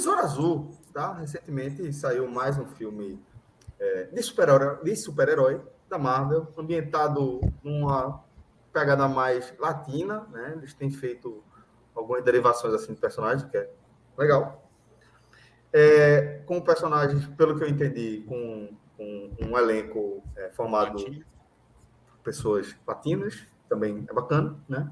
Besouro Azul, tá? Recentemente saiu mais um filme de super-herói da Marvel, ambientado numa pegada mais latina, né? Eles têm feito algumas derivações assim de personagens, que é legal. Com personagens, pelo que eu entendi, com um elenco formado por pessoas latinas, também é bacana, né?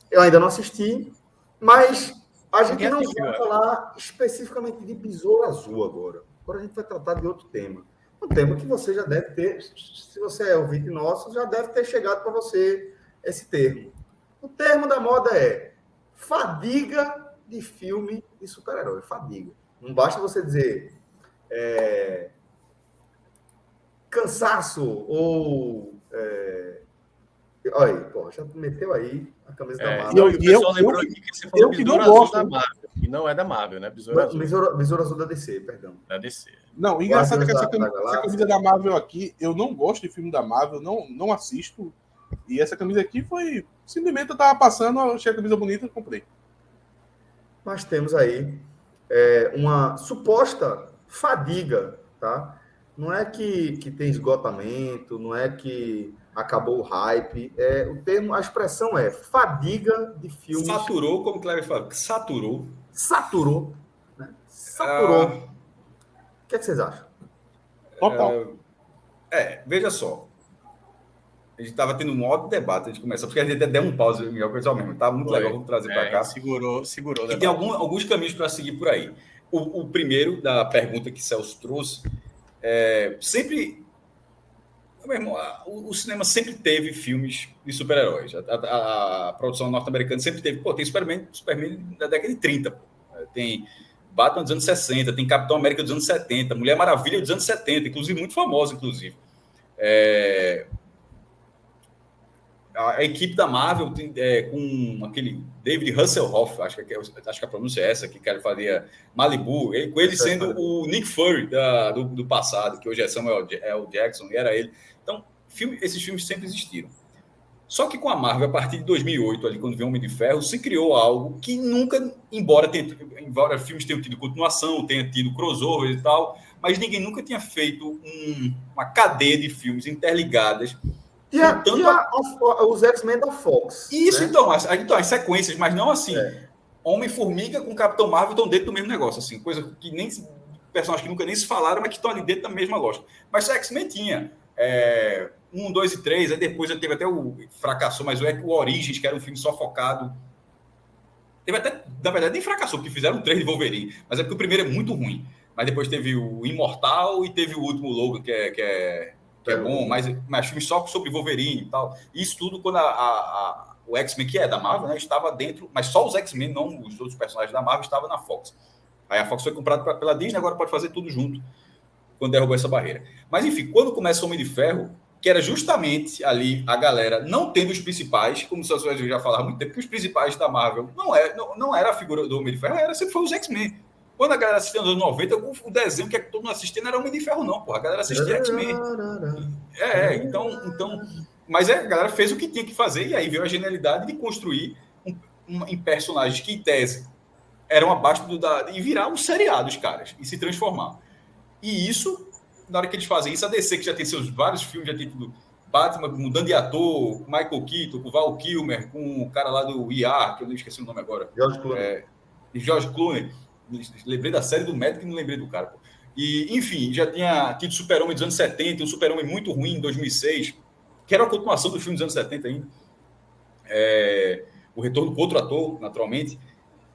Eu ainda não assisti, mas a gente não vai falar especificamente de Besouro Azul agora. Agora a gente vai tratar de outro tema. Um tema que você já deve ter, se você é ouvinte nosso, já deve ter chegado para você esse termo. O termo da moda é fadiga de filme de super-herói. Fadiga. Não basta você dizer cansaço ou... Olha aí, pô, já meteu aí a camisa da Marvel. E o pessoal lembrou aqui que você falou Besouro Azul da Marvel, e não é da Marvel, né? Besouro Azul. Besouro Azul da DC, perdão. Da DC. Não, engraçado é que essa camisa da Marvel aqui, eu não gosto de filme da Marvel, não assisto. E essa camisa aqui foi... Simplesmente eu tava passando, achei a camisa bonita e comprei. Nós temos aí uma suposta fadiga, tá? Não é que tem esgotamento, não é que acabou o hype. A expressão é fadiga de filmes. Saturou, como o Cleber fala, saturou. Saturou. Né? Saturou. O que vocês acham? Total. Veja só. A gente estava tendo um ótimo debate antes de começar, porque a gente até deu um pause em o pessoal mesmo. Tá muito legal, vamos trazer para cá. Segurou. E tem alguns caminhos para seguir por aí. O primeiro, da pergunta que Celso trouxe, sempre... Meu irmão, o cinema sempre teve filmes de super-heróis. A produção norte-americana sempre teve... Tem Superman da década de 30. Tem Batman dos anos 60, tem Capitão América dos anos 70, Mulher Maravilha dos anos 70, inclusive muito famosa, inclusive. A equipe da Marvel com aquele David Hasselhoff, acho que a pronúncia é essa, que cara fazia Malibu, com ele sendo o Nick Fury do passado, que hoje é Samuel L. Jackson, e era ele. Então, esses filmes sempre existiram. Só que com a Marvel, a partir de 2008, ali, quando veio Homem de Ferro, se criou algo que nunca, embora filmes tenham tido continuação, tenha tido crossover e tal, mas ninguém nunca tinha feito uma cadeia de filmes interligadas. Os X-Men da Fox. Isso, né? então, as sequências, mas não assim. Homem-Formiga com Capitão Marvel estão dentro do mesmo negócio, assim, coisa que nem personagens que nunca nem se falaram, mas que estão ali dentro da mesma lógica. Mas o X-Men tinha 1, 2 e 3, aí depois teve até o fracassou, mas o Origins, que era um filme só focado. Teve até, na verdade, nem fracassou, porque fizeram 3 de Wolverine, mas é porque o primeiro é muito ruim. Mas depois teve o Imortal e teve o último Logan, que é bom, mas filmes só sobre Wolverine e tal. Isso tudo quando o X-Men, que é da Marvel, né, estava dentro, mas só os X-Men, não os outros personagens da Marvel, estavam na Fox. Aí a Fox foi comprada pela Disney, agora pode fazer tudo junto, quando derrubou essa barreira. Mas enfim, quando começa o Homem de Ferro, que era justamente ali a galera não tendo os principais, como o Celso já falava há muito tempo, que os principais da Marvel não era a figura do Homem de Ferro, sempre foi os X-Men. Quando a galera assistia nos anos 90, o desenho que todo mundo assistia não era Homem de Ferro, não, porra. A galera assistia X-Men. Então... Mas a galera fez o que tinha que fazer, e aí veio a genialidade de construir em personagens que, em tese, eram abaixo e virar um seriado, os caras, e se transformar. E isso, na hora que eles fazem isso, a DC, que já tem seus vários filmes, já tem tudo... Batman mudando de ator, com Michael Keaton, com Val Kilmer, com o cara lá do ER, que eu não esqueci o nome agora. George Clooney. Lembrei da série do médico e não lembrei do cara. Pô. E, enfim, já tinha tido Super-Homem dos anos 70, um Super-Homem muito ruim em 2006, que era a continuação do filme dos anos 70 ainda. O retorno com outro ator, naturalmente.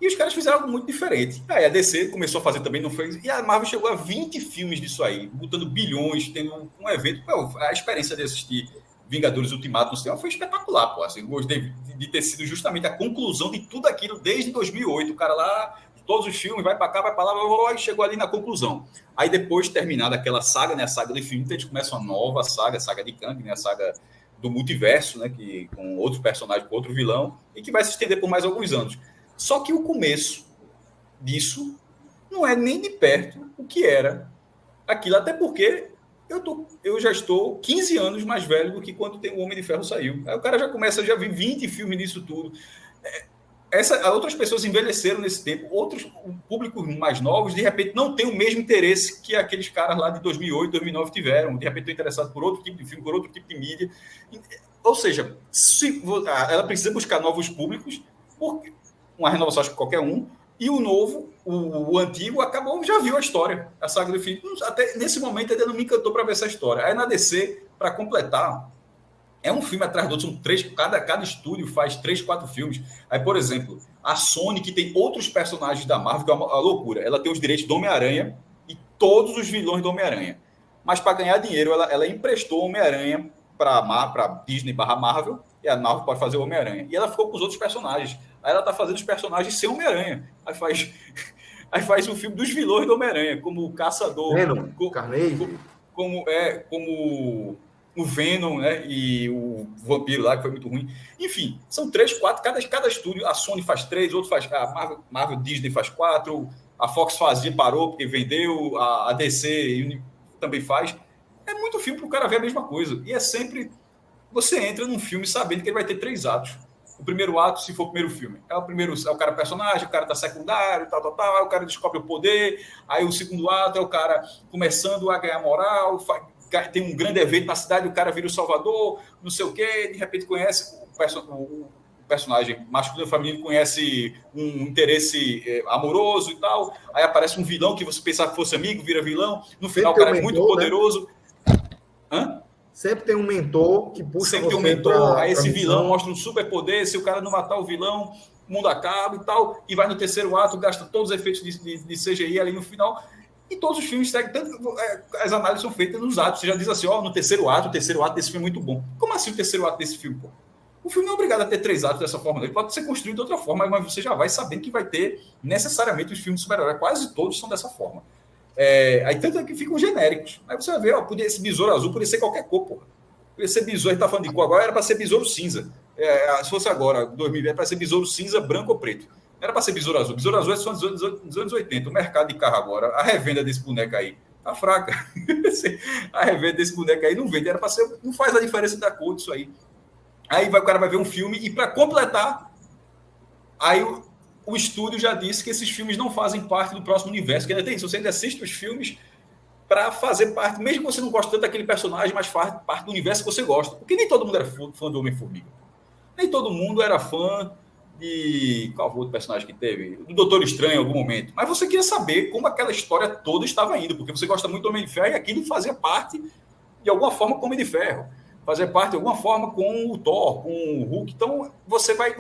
E os caras fizeram algo muito diferente. Aí a DC começou a fazer também, não foi... E a Marvel chegou a 20 filmes disso aí, botando bilhões, tendo um evento. Pô, a experiência de assistir Vingadores Ultimato no cinema foi espetacular, pô. Assim, gostei de ter sido justamente a conclusão de tudo aquilo desde 2008. O cara lá... Todos os filmes, vai para cá, vai para lá, e chegou ali na conclusão. Aí depois, terminada aquela saga, né, a saga do infinito, eles começam uma nova saga, a saga de Kang, né, a saga do multiverso, né, que, com outro personagem, com outro vilão, e que vai se estender por mais alguns anos. Só que o começo disso não é nem de perto o que era aquilo, até porque eu já estou 15 anos mais velho do que quando o Homem de Ferro saiu. Aí o cara já começa, já vi 20 filmes nisso tudo. outras pessoas envelheceram nesse tempo, outros públicos mais novos, de repente, não têm o mesmo interesse que aqueles caras lá de 2008, 2009 tiveram. De repente, estão interessados por outro tipo de filme, por outro tipo de mídia. Ou seja, ela precisa buscar novos públicos, porque uma renovação, acho que qualquer um, e o novo, o antigo, já viu a história. A saga do infinito, até nesse momento, ainda não me encantou para ver essa história. Aí na DC, para completar, é um filme atrás do outro, são 3, cada estúdio faz 3, 4 filmes. Aí, por exemplo, a Sony, que tem outros personagens da Marvel, que é uma loucura. Ela tem os direitos do Homem-Aranha e todos os vilões do Homem-Aranha. Mas para ganhar dinheiro, ela emprestou o Homem-Aranha para Disney/Marvel, e a Marvel pode fazer o Homem-Aranha. E ela ficou com os outros personagens. Aí ela está fazendo os personagens sem Homem-Aranha. Aí faz o filme dos vilões do Homem-Aranha, como o Caçador, Carnegie, como o Venom, né? E o Vampiro lá, que foi muito ruim. Enfim, são 3, 4, cada estúdio. A Sony faz 3, outro faz. A Marvel Disney faz 4, a Fox parou porque vendeu, a DC também faz. É muito filme para o cara ver a mesma coisa. E é sempre. Você entra num filme sabendo que ele vai ter 3 atos. O primeiro ato, se for o primeiro filme, é o cara personagem, o cara tá secundário, tal, aí o cara descobre o poder. Aí o segundo ato é o cara começando a ganhar moral, tem um grande evento na cidade, o cara vira o salvador, não sei o quê, de repente conhece o personagem masculino e feminino, conhece um interesse amoroso e tal, aí aparece um vilão que você pensava que fosse amigo, vira vilão, no final o cara é muito poderoso. Hã? Sempre tem um mentor que puxa Sempre tem um mentor, aí esse vilão mostra um superpoder, se o cara não matar o vilão, o mundo acaba e tal, e vai no terceiro ato, gasta todos os efeitos de CGI ali no final. E todos os filmes seguem, as análises são feitas nos atos. Você já diz assim, no terceiro ato desse filme é muito bom. Como assim o terceiro ato desse filme, pô? O filme não é obrigado a ter 3 atos dessa forma, não. Ele pode ser construído de outra forma, mas você já vai sabendo que vai ter necessariamente os filmes de super-herói. Quase todos são dessa forma. Aí tanto é que ficam genéricos. Aí você vai ver, esse besouro azul podia ser qualquer cor, pô. Podia ser besouro, a gente tá falando de cor agora, era para ser besouro cinza. Se fosse agora, 2020, era para ser besouro cinza, branco ou preto. Não era para ser besouro azul. Besouro azul é só dos anos 80. O mercado de carro agora, a revenda desse boneco aí, tá fraca. A revenda desse boneco aí não vende. Era para ser. Não faz a diferença da cor disso aí. Aí o cara vai ver um filme e, para completar, aí o estúdio já disse que esses filmes não fazem parte do próximo universo. Que ainda tem isso. Você ainda assiste os filmes para fazer parte, mesmo que você não goste tanto daquele personagem, mas faz parte do universo que você gosta. Porque nem todo mundo era fã do Homem-Formiga. Nem todo mundo era fã de... Qual foi o outro personagem que teve? Do Doutor Estranho em algum momento. Mas você queria saber como aquela história toda estava indo, porque você gosta muito do Homem de Ferro e aquilo fazia parte, de alguma forma, com o Homem de Ferro. Fazia parte, de alguma forma, com o Thor, com o Hulk. Então, você vai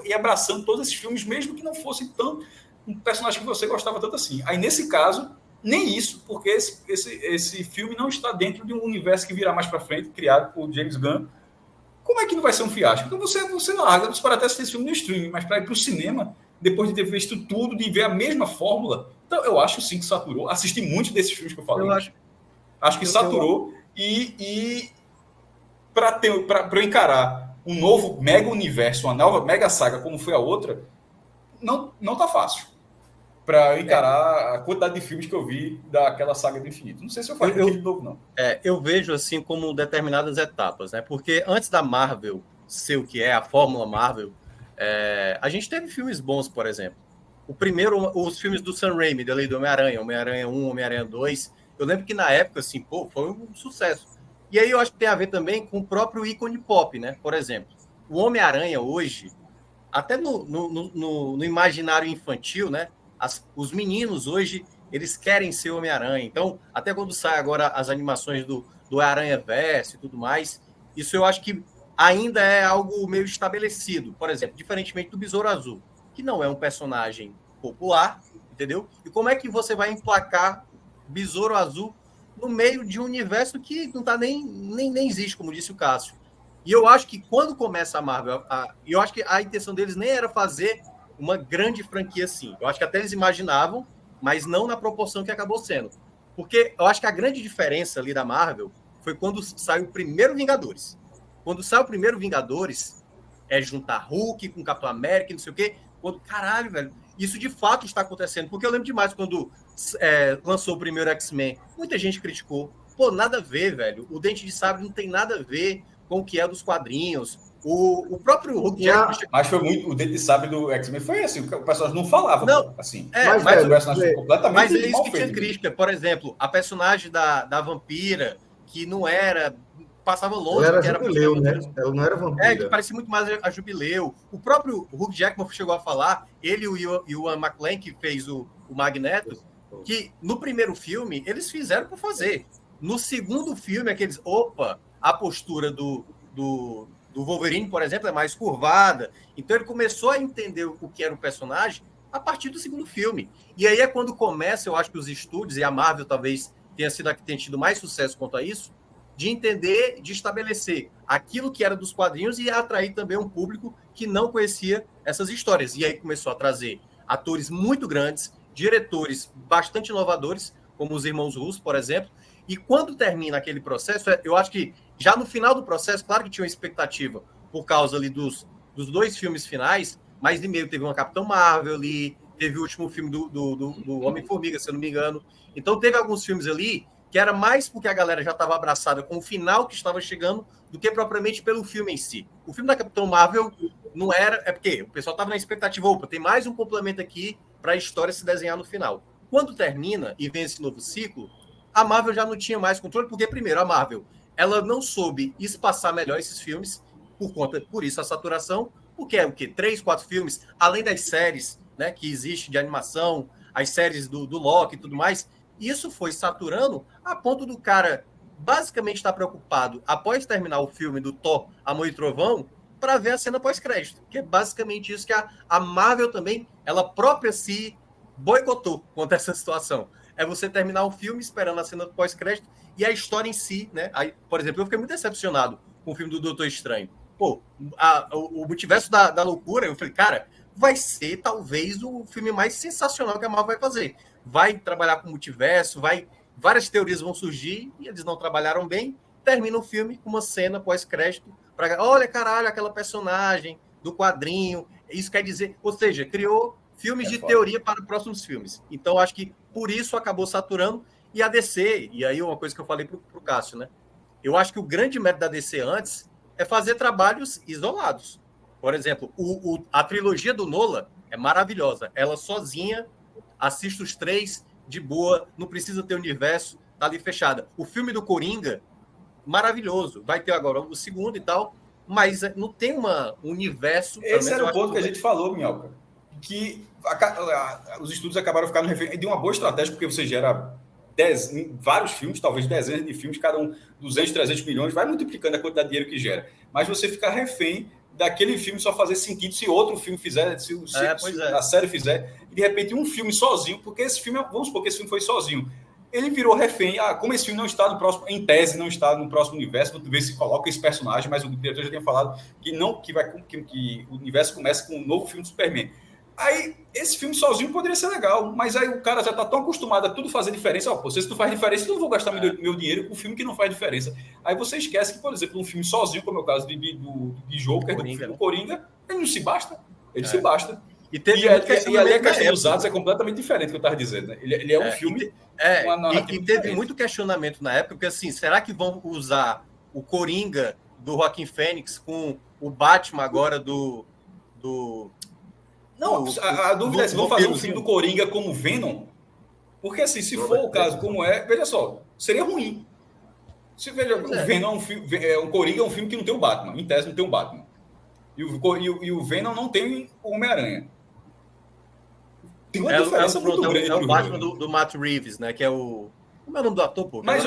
ir abraçando todos esses filmes, mesmo que não fossem tão um personagem que você gostava tanto assim. Aí, nesse caso, nem isso, porque esse filme não está dentro de um universo que virá mais para frente, criado por James Gunn. Como é que não vai ser um fiasco? Então você larga, você pode até assistir esse filme no streaming, mas para ir para o cinema, depois de ter visto tudo, de ver a mesma fórmula, então eu acho sim que saturou. Assisti muitos desses filmes que eu falei. Acho que saturou. E para eu encarar um novo mega universo, uma nova mega saga, como foi a outra, não tá fácil. Para encarar a quantidade de filmes que eu vi daquela saga do infinito. Não sei se eu faço de novo, não. Eu vejo assim como determinadas etapas, né? Porque antes da Marvel ser o que é, a fórmula Marvel, a gente teve filmes bons, por exemplo. O primeiro, os filmes do Sam Raimi, da Lei do Homem-Aranha, Homem-Aranha 1, Homem-Aranha 2, eu lembro que na época, assim, foi um sucesso. E aí eu acho que tem a ver também com o próprio ícone pop, né? Por exemplo, o Homem-Aranha hoje, até no imaginário infantil, né? Os meninos hoje, eles querem ser Homem-Aranha. Então, até quando sai agora as animações do Aranha-Verso e tudo mais, isso eu acho que ainda é algo meio estabelecido. Por exemplo, diferentemente do Besouro Azul, que não é um personagem popular, entendeu? E como é que você vai emplacar Besouro Azul no meio de um universo que não tá nem existe, como disse o Cássio? E eu acho que quando começa a Marvel, eu acho que a intenção deles nem era fazer uma grande franquia assim. Eu acho que até eles imaginavam, mas não na proporção que acabou sendo. Porque eu acho que a grande diferença ali da Marvel foi quando saiu o primeiro Vingadores. Quando sai o primeiro Vingadores, é juntar Hulk com Capitão América, não sei o quê. Caralho, velho, isso de fato está acontecendo. Porque eu lembro demais quando lançou o primeiro X-Men, muita gente criticou. Pô, nada a ver, velho. O Dente de Sabre não tem nada a ver com o que é dos quadrinhos. O próprio Hugh Jackman... Mas foi muito... O Dente de Sabre do X-Men foi assim, o personagem não falava. Não, assim. Mas o personagem foi completamente mas é isso mal que feito. tinha crítica. Por exemplo, a personagem da vampira, que não era... Passava longe. Ela era que Jubileu, né? Ela não era vampira. Que parecia muito mais a Jubileu. O próprio Hugh Jackman chegou a falar, ele e o Ian McKellen, que fez o Magneto, que no primeiro filme eles fizeram por fazer. No segundo filme, aqueles... Opa, a postura do Wolverine, por exemplo, é mais curvada. Então ele começou a entender o que era o personagem a partir do segundo filme. E aí é quando começa, eu acho que os estúdios, e a Marvel talvez tenha sido a que tenha tido mais sucesso quanto a isso, de entender, de estabelecer aquilo que era dos quadrinhos e atrair também um público que não conhecia essas histórias. E aí começou a trazer atores muito grandes, diretores bastante inovadores, como os irmãos Russo, por exemplo. E quando termina aquele processo, eu acho que já no final do processo, claro que tinha uma expectativa por causa ali dos 2 filmes finais, mas no meio teve uma Capitão Marvel ali, teve o último filme do Homem-Formiga, se eu não me engano. Então teve alguns filmes ali que era mais porque a galera já estava abraçada com o final que estava chegando do que propriamente pelo filme em si. O filme da Capitão Marvel não era... É porque o pessoal estava na expectativa, opa, tem mais um complemento aqui para a história se desenhar no final. Quando termina e vem esse novo ciclo, a Marvel já não tinha mais controle, porque, primeiro, a Marvel ela não soube espaçar melhor esses filmes, por isso a saturação, porque é o quê? 3, 4 filmes, além das séries, né, que existem de animação, as séries do Loki e tudo mais. Isso foi saturando a ponto do cara basicamente estar preocupado, após terminar o filme do Thor, Amor e Trovão, para ver a cena pós-crédito, que é basicamente isso que a Marvel também, ela própria se boicotou contra essa situação. É você terminar o filme esperando a cena pós-crédito e a história em si, né? Aí, por exemplo, eu fiquei muito decepcionado com o filme do Doutor Estranho. Pô, o Multiverso da Loucura, eu falei, cara, vai ser talvez o filme mais sensacional que a Marvel vai fazer. Vai trabalhar com multiverso, várias teorias vão surgir e eles não trabalharam bem. Termina o filme com uma cena pós-crédito para, olha, caralho, aquela personagem do quadrinho. Isso quer dizer, ou seja, criou filmes de teoria para próximos filmes. Então, acho que por isso acabou saturando. E a DC, e aí uma coisa que eu falei para o Cássio, né? Eu acho que o grande mérito da DC antes é fazer trabalhos isolados. Por exemplo, a trilogia do Nolan é maravilhosa. Ela sozinha assiste os 3 de boa, não precisa ter universo, tá ali fechada. O filme do Coringa, maravilhoso. Vai ter agora o segundo e tal, mas não tem um universo... Esse era o ponto que a gente falou, Minhoca, que os estudos acabaram ficando refém de uma boa estratégia, porque você gera vários filmes, talvez dezenas de filmes, cada um 200, 300 milhões, vai multiplicando a quantidade de dinheiro que gera. Mas você fica refém daquele filme só fazer sentido se outro filme fizer, se a série fizer, e de repente um filme sozinho, porque esse filme, vamos supor que esse filme foi sozinho, ele virou refém, como esse filme não está no próximo, em tese não está no próximo universo, vamos ver se coloca esse personagem, mas o diretor já tinha falado que o universo começa com um novo filme do Superman. Aí, esse filme sozinho poderia ser legal, mas aí o cara já está tão acostumado a tudo fazer diferença. Se isso não faz diferença, eu não vou gastar meu dinheiro com um filme que não faz diferença. Aí você esquece que, por exemplo, um filme sozinho, como é o caso de Joker, do Coringa, ele não se basta. Ele se basta. E ali a questão dos atos é completamente diferente do que eu estava dizendo. Né? Ele é um filme... E teve muito questionamento na época, porque assim, será que vão usar o Coringa do Joaquin Phoenix com o Batman agora do Não, a dúvida é se vão fazer um filme do Coringa como Venom, porque assim, se for o caso como veja só, seria ruim. Se veja, o Venom o Coringa é um filme que não tem o Batman, em tese não tem o Batman. E o Venom não tem o Homem-Aranha. Tem uma diferença muito grande. É o Batman do Matt Reeves, né, que é o... Como é o nome do ator, pô? Mas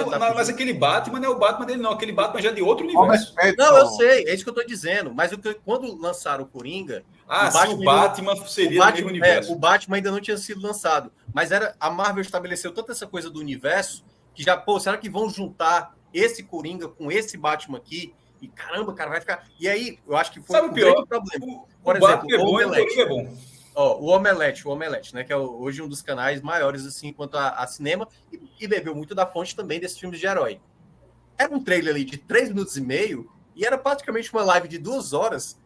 aquele Batman não é o Batman dele, não. Aquele Batman já é de outro universo. Não, eu sei, é isso que eu tô dizendo. Mas quando lançaram o Coringa... o Batman seria do mesmo universo. O Batman ainda não tinha sido lançado. Mas a Marvel estabeleceu tanta essa coisa do universo que já, será que vão juntar esse Coringa com esse Batman aqui? E caramba, cara, vai ficar... E aí, eu acho que foi o pior problema. Por exemplo, o Coringa é bom. O Omelete, né, que é hoje um dos canais maiores assim quanto a cinema e bebeu muito da fonte também desses filmes de herói. Era um trailer ali de 3 minutos e meio e era praticamente uma live de 2 horas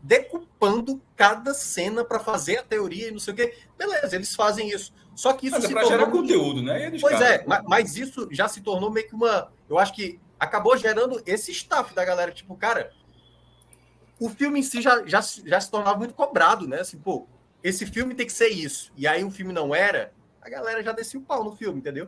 decupando cada cena para fazer a teoria e não sei o quê. Beleza, eles fazem isso. Só que isso se tornou gerar conteúdo, né? Mas isso já se tornou meio que uma... Eu acho que acabou gerando esse staff da galera, tipo, cara... o filme em si já se tornava muito cobrado, né? Assim, pô, esse filme tem que ser isso. E aí o filme não era, a galera já descia o pau no filme, entendeu?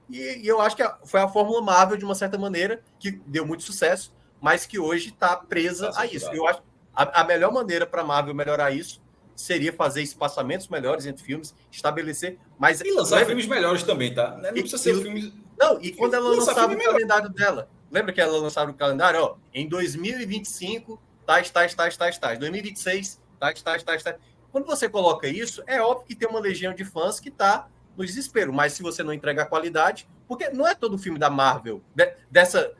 E eu acho que foi a fórmula Marvel, de uma certa maneira, que deu muito sucesso, mas que hoje está presa a isso. Eu acho que a melhor maneira para a Marvel melhorar isso seria fazer espaçamentos melhores entre filmes, estabelecer... Mas, e lançar filmes melhores também, tá? Não precisa ser filmes... Não, e quando ela lançava o calendário dela, lembra que ela lançava o calendário? Ó, em 2025, tais. 2026, tais. Quando você coloca isso, é óbvio que tem uma legião de fãs que está no desespero, mas se você não entrega a qualidade, porque não é todo filme da Marvel, dessa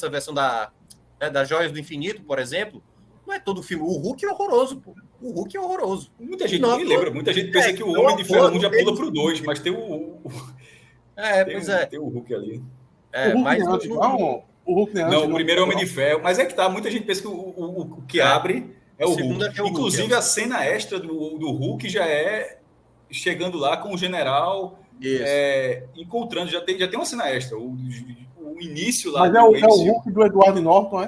versão das Joias do Infinito, por exemplo, não é todo filme. O Hulk é horroroso, pô. O Hulk é horroroso. Muita gente não lembra, muita gente pensa que o Homem de Ferro 1 já pula pro 2, mas tem o... Tem o Hulk ali. O Hulk mas o Hulk não, o primeiro é Homem de Ferro, mas é que tá, muita gente pensa que o que abre é o Hulk. Inclusive, a cena extra do Hulk já é chegando lá com o general, encontrando, já tem uma cena extra. O início lá. Mas é o Hulk do Edward Norton,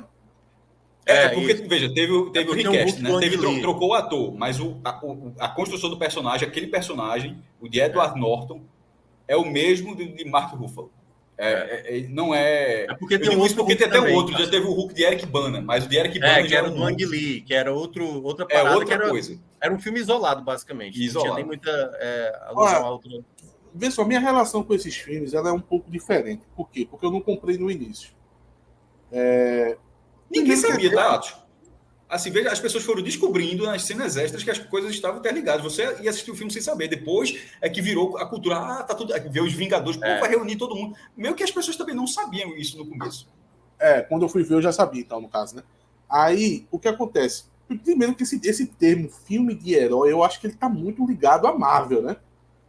é? Porque, veja, teve o recast, né? Trocou o ator, mas a construção do personagem, aquele personagem, o de Edward Norton, é o mesmo de Mark Ruffalo. Não é. Porque tem outro. Porque tem até um outro. Já teve o Hulk de Eric Bana, mas o de Eric Bana já era o do Ang Lee, que era outra parada. Outra coisa. Era um filme isolado, basicamente. Isolado. Não tinha nem muita alusão a outra. Vê só, minha relação com esses filmes ela é um pouco diferente. Por quê? Porque eu não comprei no início. Ninguém sabia, tá, Atos? Assim, veja, as pessoas foram descobrindo nas cenas extras que as coisas estavam interligadas. Você ia assistir o filme sem saber. Depois é que virou a cultura. Tá tudo. Ver os Vingadores, vai reunir todo mundo. Meio que as pessoas também não sabiam isso no começo. Quando eu fui ver, eu já sabia, então, no caso, né? Aí, o que acontece? Primeiro que esse termo filme de herói, eu acho que ele tá muito ligado à Marvel, né?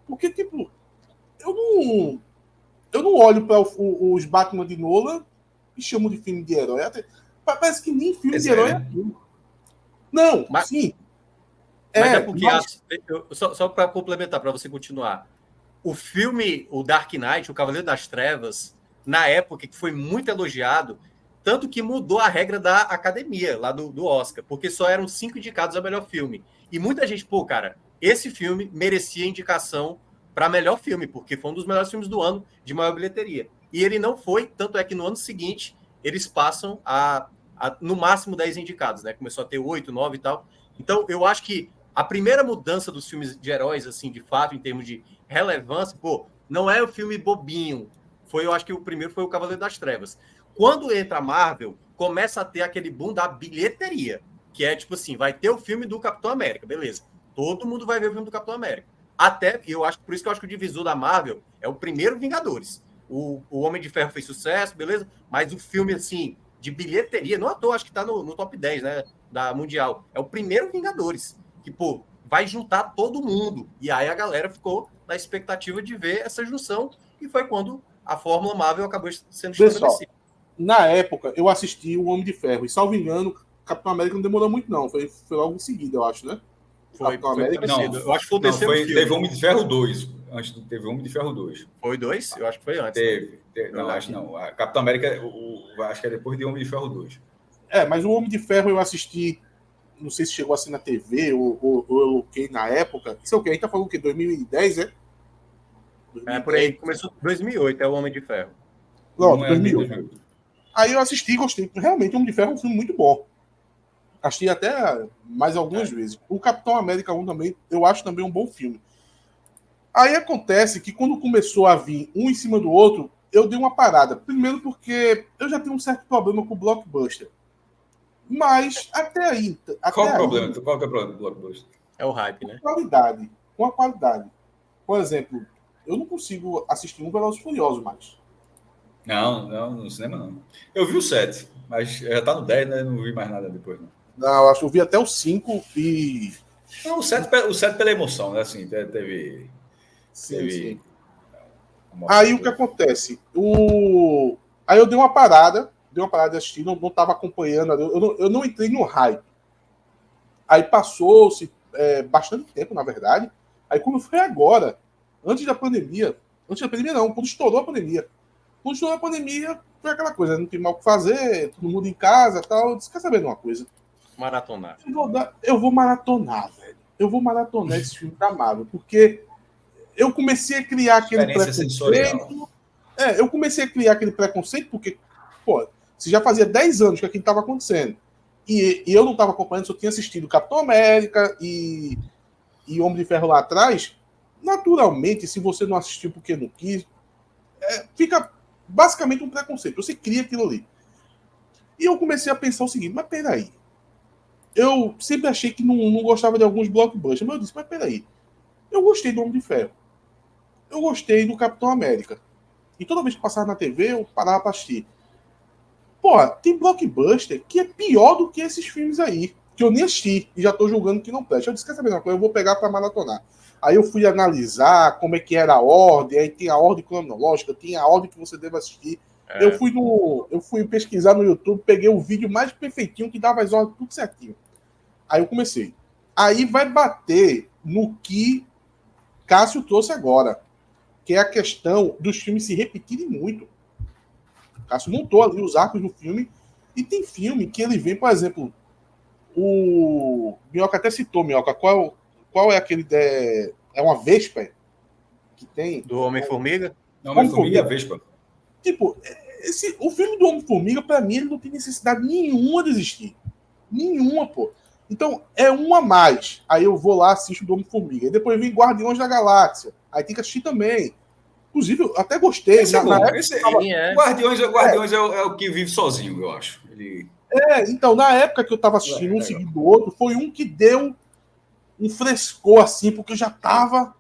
Porque, tipo, eu não olho para os Batman de Nolan e chamo de filme de herói. Parece que nem filme de herói é aquilo. Não, mas, sim. Mas porque, só para complementar, para você continuar, o filme, o Dark Knight, o Cavaleiro das Trevas, na época, que foi muito elogiado, tanto que mudou a regra da academia, lá do Oscar, porque só eram 5 indicados a melhor filme. E muita gente, cara, esse filme merecia indicação para melhor filme, porque foi um dos melhores filmes do ano, de maior bilheteria. E ele não foi, tanto é que no ano seguinte, eles passam no máximo 10 indicados, né? Começou a ter 8, 9 e tal. Então, eu acho que a primeira mudança dos filmes de heróis, assim, de fato, em termos de relevância, não é o filme bobinho. Eu acho que o primeiro foi o Cavaleiro das Trevas. Quando entra a Marvel, começa a ter aquele boom da bilheteria, que é tipo assim, vai ter o filme do Capitão América, beleza. Todo mundo vai ver o filme do Capitão América. Por isso que eu acho que o divisor da Marvel é o primeiro Vingadores. O Homem de Ferro fez sucesso, beleza? Mas o filme, assim, de bilheteria, não à toa, acho que tá no top 10, né, da Mundial. É o primeiro Vingadores, que, vai juntar todo mundo. E aí a galera ficou na expectativa de ver essa junção, e foi quando a fórmula Marvel acabou sendo estabelecida. Na época, eu assisti o Homem de Ferro, e salvo engano, Capitão América não demorou muito, não. Foi logo em seguida, eu acho, né? Foi parecido. Eu acho que foi o terceiro filme. Teve Homem de Ferro 2. Antes teve Homem de Ferro 2. Foi 2? Eu acho que foi antes. Teve. Não, acho não. A Capitão América, acho que é depois de Homem de Ferro 2. Mas o Homem de Ferro eu assisti, não sei se chegou assim na TV ou eu loquei na época. Isso é o quê? A gente tá falando o quê? 2010, é? 2010. Por aí. Começou em 2008, é o Homem de Ferro. Não, 2008. Aí eu assisti e gostei. Realmente, o Homem de Ferro é um filme muito bom. Assisti até mais algumas vezes. O Capitão América 1 também, eu acho também um bom filme. Aí acontece que quando começou a vir um em cima do outro, eu dei uma parada. Primeiro porque eu já tenho um certo problema com o Blockbuster. Mas até aí... Qual é o problema do Blockbuster? É o hype, né? Com a qualidade. Por exemplo, eu não consigo assistir um Velozes e Furiosos mais. Não, no cinema não. Eu vi o 7, mas já tá no 10, né? Não vi mais nada depois, não. Não, acho que eu vi até o 5 e... Não, o 7 pela emoção, né? Assim, teve... Sim. Aí o que acontece? Aí eu dei uma parada de assistir, não estava acompanhando, eu não entrei no hype. Aí passou-se bastante tempo, na verdade. Aí quando foi agora, antes da pandemia não, quando estourou a pandemia. Quando estourou a pandemia, foi aquela coisa, não tem mal o que fazer, todo mundo em casa e tal. Eu disse, quer saber de uma coisa? Maratonar. Eu vou maratonar, velho. Eu vou maratonar esse filme da Marvel, porque eu comecei a criar aquele preconceito. Eu comecei a criar aquele preconceito porque, pô, se já fazia 10 anos que aquilo estava acontecendo e eu não estava acompanhando, só tinha assistido Capitão América e Homem de Ferro lá atrás, naturalmente, se você não assistiu porque não quis, fica basicamente um preconceito. Você cria aquilo ali. E eu comecei a pensar o seguinte, mas peraí. Eu sempre achei que não gostava de alguns blockbusters, mas eu disse, mas peraí. Eu gostei do Homem de Ferro. Eu gostei do Capitão América. E toda vez que passava na TV, eu parava pra assistir. Pô, tem blockbuster que é pior do que esses filmes aí, que eu nem assisti e já tô julgando que não presta. Eu disse, quer saber uma coisa? Eu vou pegar pra maratonar. Aí eu fui analisar como é que era a ordem, aí tem a ordem cronológica, tem a ordem que você deve assistir. Eu fui pesquisar no YouTube, peguei o vídeo mais perfeitinho que dava as ordens tudo certinho. Aí eu comecei. Aí vai bater no que Cássio trouxe agora, que é a questão dos filmes se repetirem muito. Cássio montou ali os arcos do filme, e tem filme que ele vem, por exemplo, o Minhoca até citou, Minhoca, qual é aquele é uma Vespa que tem? Do Homem-Formiga? Não, Homem-Formiga é a Vespa. Tipo, o filme do Homem-Formiga, pra mim, ele não tem necessidade nenhuma de existir. Nenhuma, pô. Então, é um a mais. Aí eu vou lá, assisto do Homem-Formiga. E depois vem Guardiões da Galáxia. Aí tem que assistir também. Inclusive, eu até gostei. Guardiões é o que vive sozinho, eu acho. Então, na época que eu tava assistindo um seguido do outro, foi um que deu um frescor, assim, porque eu já tava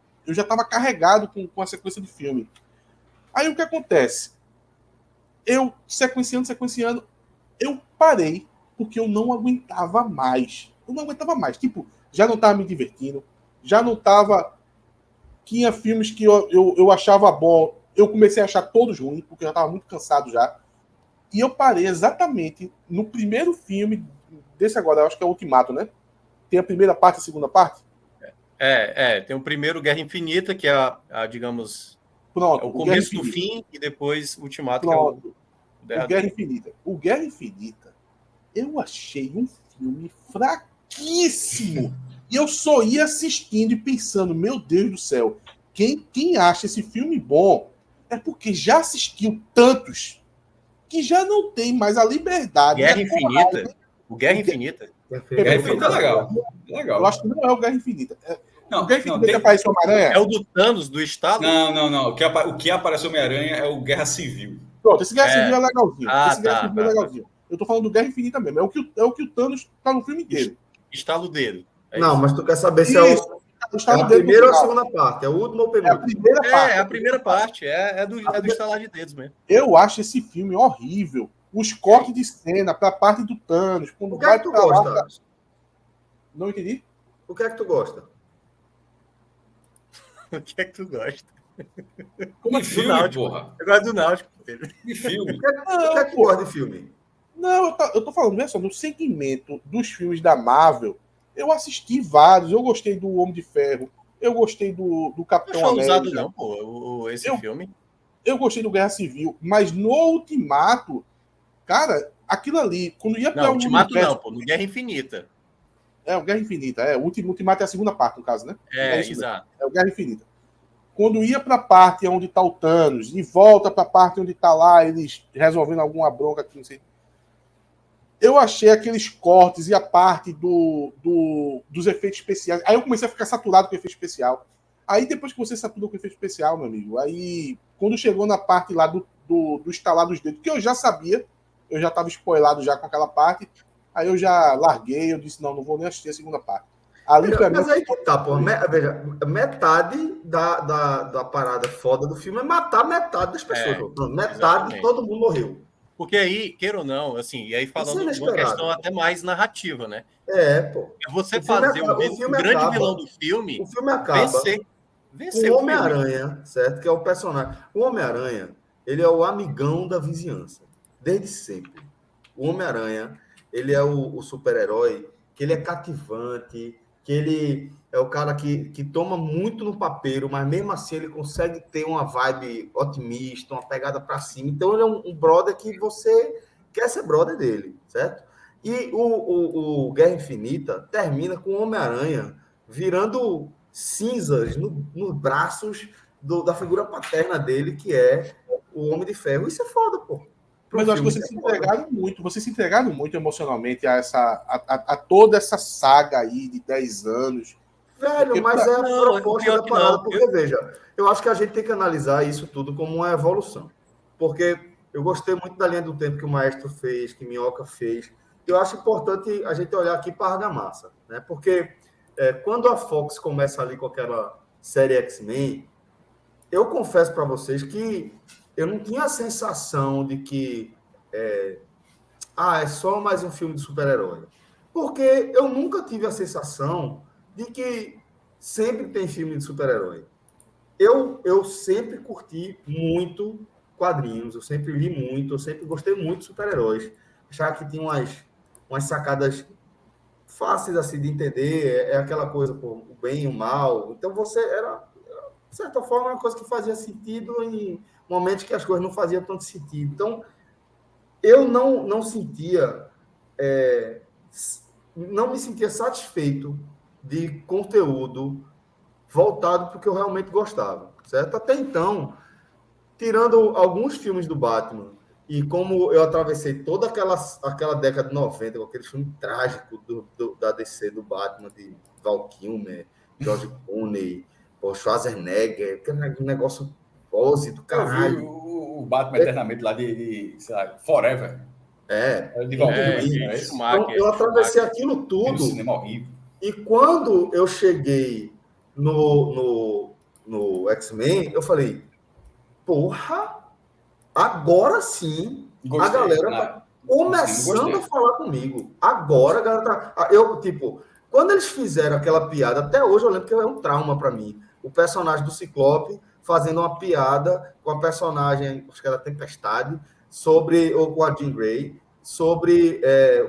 carregado com a sequência do filme. Aí o que acontece? Eu, sequenciando, eu parei, porque eu não aguentava mais. Tipo, já não tava me divertindo, já não tava... Tinha filmes que eu achava bom, eu comecei a achar todos ruins, porque eu já tava muito cansado já. E eu parei exatamente no primeiro filme desse agora, eu acho que é o Ultimato, né? Tem a primeira parte e a segunda parte? Tem o primeiro Guerra Infinita, que é digamos... Pronto, é o começo do fim, e depois o Ultimato, pronto, que é o Guerra Infinita. O Guerra Infinita, eu achei um filme fraquíssimo. E eu só ia assistindo e pensando, meu Deus do céu, quem acha esse filme bom é porque já assistiu tantos que já não tem mais a liberdade. Guerra Infinita? O Guerra Infinita? Guerra Infinita é legal. Eu acho que não é o Guerra Infinita. Não, o Guerra Infinita que aparece o Homem-Aranha? É o do Thanos, do Estado? Não. O que aparece o Homem-Aranha é o Guerra Civil. Pronto, esse Guerra Civil é legalzinho. Guerra Civil é legalzinho. Eu tô falando do Guerra Infinita mesmo. É o que o Thanos tá no filme inteiro. Estala o dedo. Não, mas tu quer saber se é a primeira ou a segunda parte? É o último ou o penúltimo? É a primeira parte. É do estalar de dedos mesmo. Eu acho esse filme horrível. Os cortes de cena pra parte do Thanos. O que é que tu gosta? Não entendi? O que é que tu gosta? O que é que tu gosta? Como filme, Náutico, porra? Eu gosto do Náutico. De filme. O que é que tu gosta de filme? Não, eu tô falando, veja só, no segmento dos filmes da Marvel, eu assisti vários. Eu gostei do Homem de Ferro, eu gostei do Capitão América. Não América. Usado não, pô, esse filme. Eu gostei do Guerra Civil, mas no Ultimato, cara, aquilo ali, quando ia para o Ultimato não, pô, no Guerra Infinita. O Guerra Infinita, o Ultimato é a segunda parte, no caso, né? Exato. É o Guerra Infinita. Quando ia para a parte onde tá o Thanos e volta para a parte onde tá lá eles resolvendo alguma bronca aqui, não sei. Eu achei aqueles cortes e a parte dos efeitos especiais. Aí eu comecei a ficar saturado com efeito especial. Aí depois que você satura com efeito especial, meu amigo, aí quando chegou na parte lá do estalar dos dedos, que eu já sabia, eu já estava spoilado já com aquela parte, aí eu já larguei, eu disse, não vou nem assistir a segunda parte. Ali, mas aí que tá, pô. Veja, metade da parada foda do filme é matar metade das pessoas. Metade, todo mundo morreu. Porque aí, queira ou não, assim, e aí falando de uma questão até mais narrativa, né? Pô. É você fazer o grande vilão do filme. O filme acaba vencer o Homem-Aranha, certo? Que é o personagem. O Homem-Aranha, ele é o amigão da vizinhança. Desde sempre. O Homem-Aranha, ele é o super-herói, que ele é cativante, que ele é o cara que toma muito no papeiro, mas mesmo assim ele consegue ter uma vibe otimista, uma pegada para cima. Então ele é um brother que você quer ser brother dele, certo? E o Guerra Infinita termina com o Homem-Aranha virando cinzas nos braços da figura paterna dele, que é o Homem de Ferro. Isso é foda, pô. Mas eu acho que vocês se entregaram muito emocionalmente a toda essa saga aí de 10 anos. Velho, Porque, mas é a não, proposta da parada. não. Porque, veja, eu acho que a gente tem que analisar isso tudo como uma evolução. Porque eu gostei muito da linha do tempo que o Maestro fez, que Minhoca fez. Eu acho importante a gente olhar aqui para a argamassa, né? Porque quando a Fox começa ali com aquela série X-Men, eu confesso para vocês que eu não tinha a sensação de que é só mais um filme de super-herói. Porque eu nunca tive a sensação de que sempre tem filme de super-herói. Eu sempre curti muito quadrinhos, eu sempre li muito, eu sempre gostei muito de super-heróis. Achava que tinha umas sacadas fáceis assim de entender, é aquela coisa, pô, o bem e o mal. Então você era, de certa forma, uma coisa que fazia sentido em momentos que as coisas não faziam tanto sentido. Então, eu não sentia, não me sentia satisfeito de conteúdo voltado para o que eu realmente gostava, certo? Até então, tirando alguns filmes do Batman, e como eu atravessei toda aquela década de 90, com aquele filme trágico da DC, do Batman, de Val Kilmer, George Clooney, Schwarzenegger, aquele negócio pose do caralho. Eu vi o Batman Eternamente lá sei lá, Forever. De Val Kilmer, é isso? Então, eu atravessei aquilo tudo. Um cinema horrível. E quando eu cheguei no X-Men, eu falei, porra, agora sim a galera tá começando a falar comigo. Agora a galera tá... quando eles fizeram aquela piada, até hoje eu lembro que é um trauma para mim. O personagem do Ciclope fazendo uma piada com a personagem, acho que era Tempestade, sobre o Jean Grey, sobre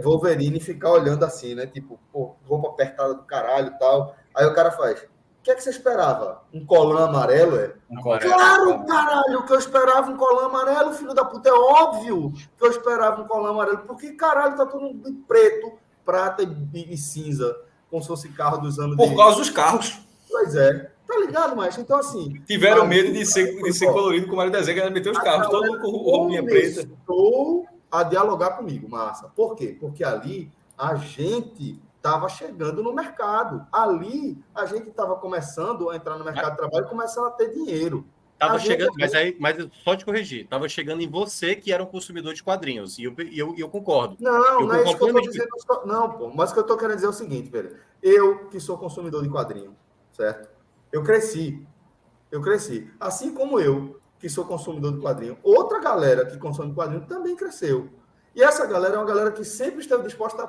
Wolverine ficar olhando assim, né? Tipo, pô, roupa apertada do caralho e tal. Aí o cara faz, o que é que você esperava? Um colã amarelo, Claro, caralho, que eu esperava um colã amarelo, filho da puta. É óbvio que eu esperava um colã amarelo. Porque, caralho, tá todo mundo de preto, prata e cinza, como se fosse carro dos anos... Por causa dos carros. Pois é. Tá ligado, mas então assim... Tiveram medo de ser colorido como era o desenho, que meter os carros, todo mundo com roupinha preta. Começou a dialogar comigo, massa. Por quê? Porque ali a gente estava chegando no mercado. Ali a gente estava começando a entrar no mercado de trabalho e começando a ter dinheiro. Tava chegando, mas só te corrigir, tava chegando em você que era um consumidor de quadrinhos, e eu concordo. Não é isso que eu tô dizendo. Não, pô, mas o que eu tô querendo dizer é o seguinte, velho. Eu, que sou consumidor de quadrinhos, certo? Eu cresci. Assim como eu, que sou consumidor de quadrinho, outra galera que consome quadrinho também cresceu. E essa galera é uma galera que sempre esteve disposta a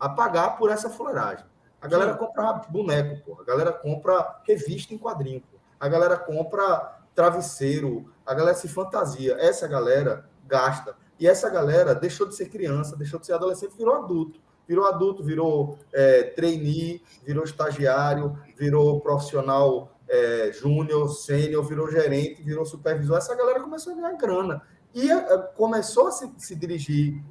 pagar por essa fuleiragem. A galera compra boneco, pô. A galera compra revista em quadrinho, pô. A galera compra travesseiro, a galera se fantasia. Essa galera gasta. E essa galera deixou de ser criança, deixou de ser adolescente, virou adulto. Virou trainee, virou estagiário, virou profissional júnior, sênior, virou gerente, virou supervisor. Essa galera começou a ganhar grana. E começou a se dirigir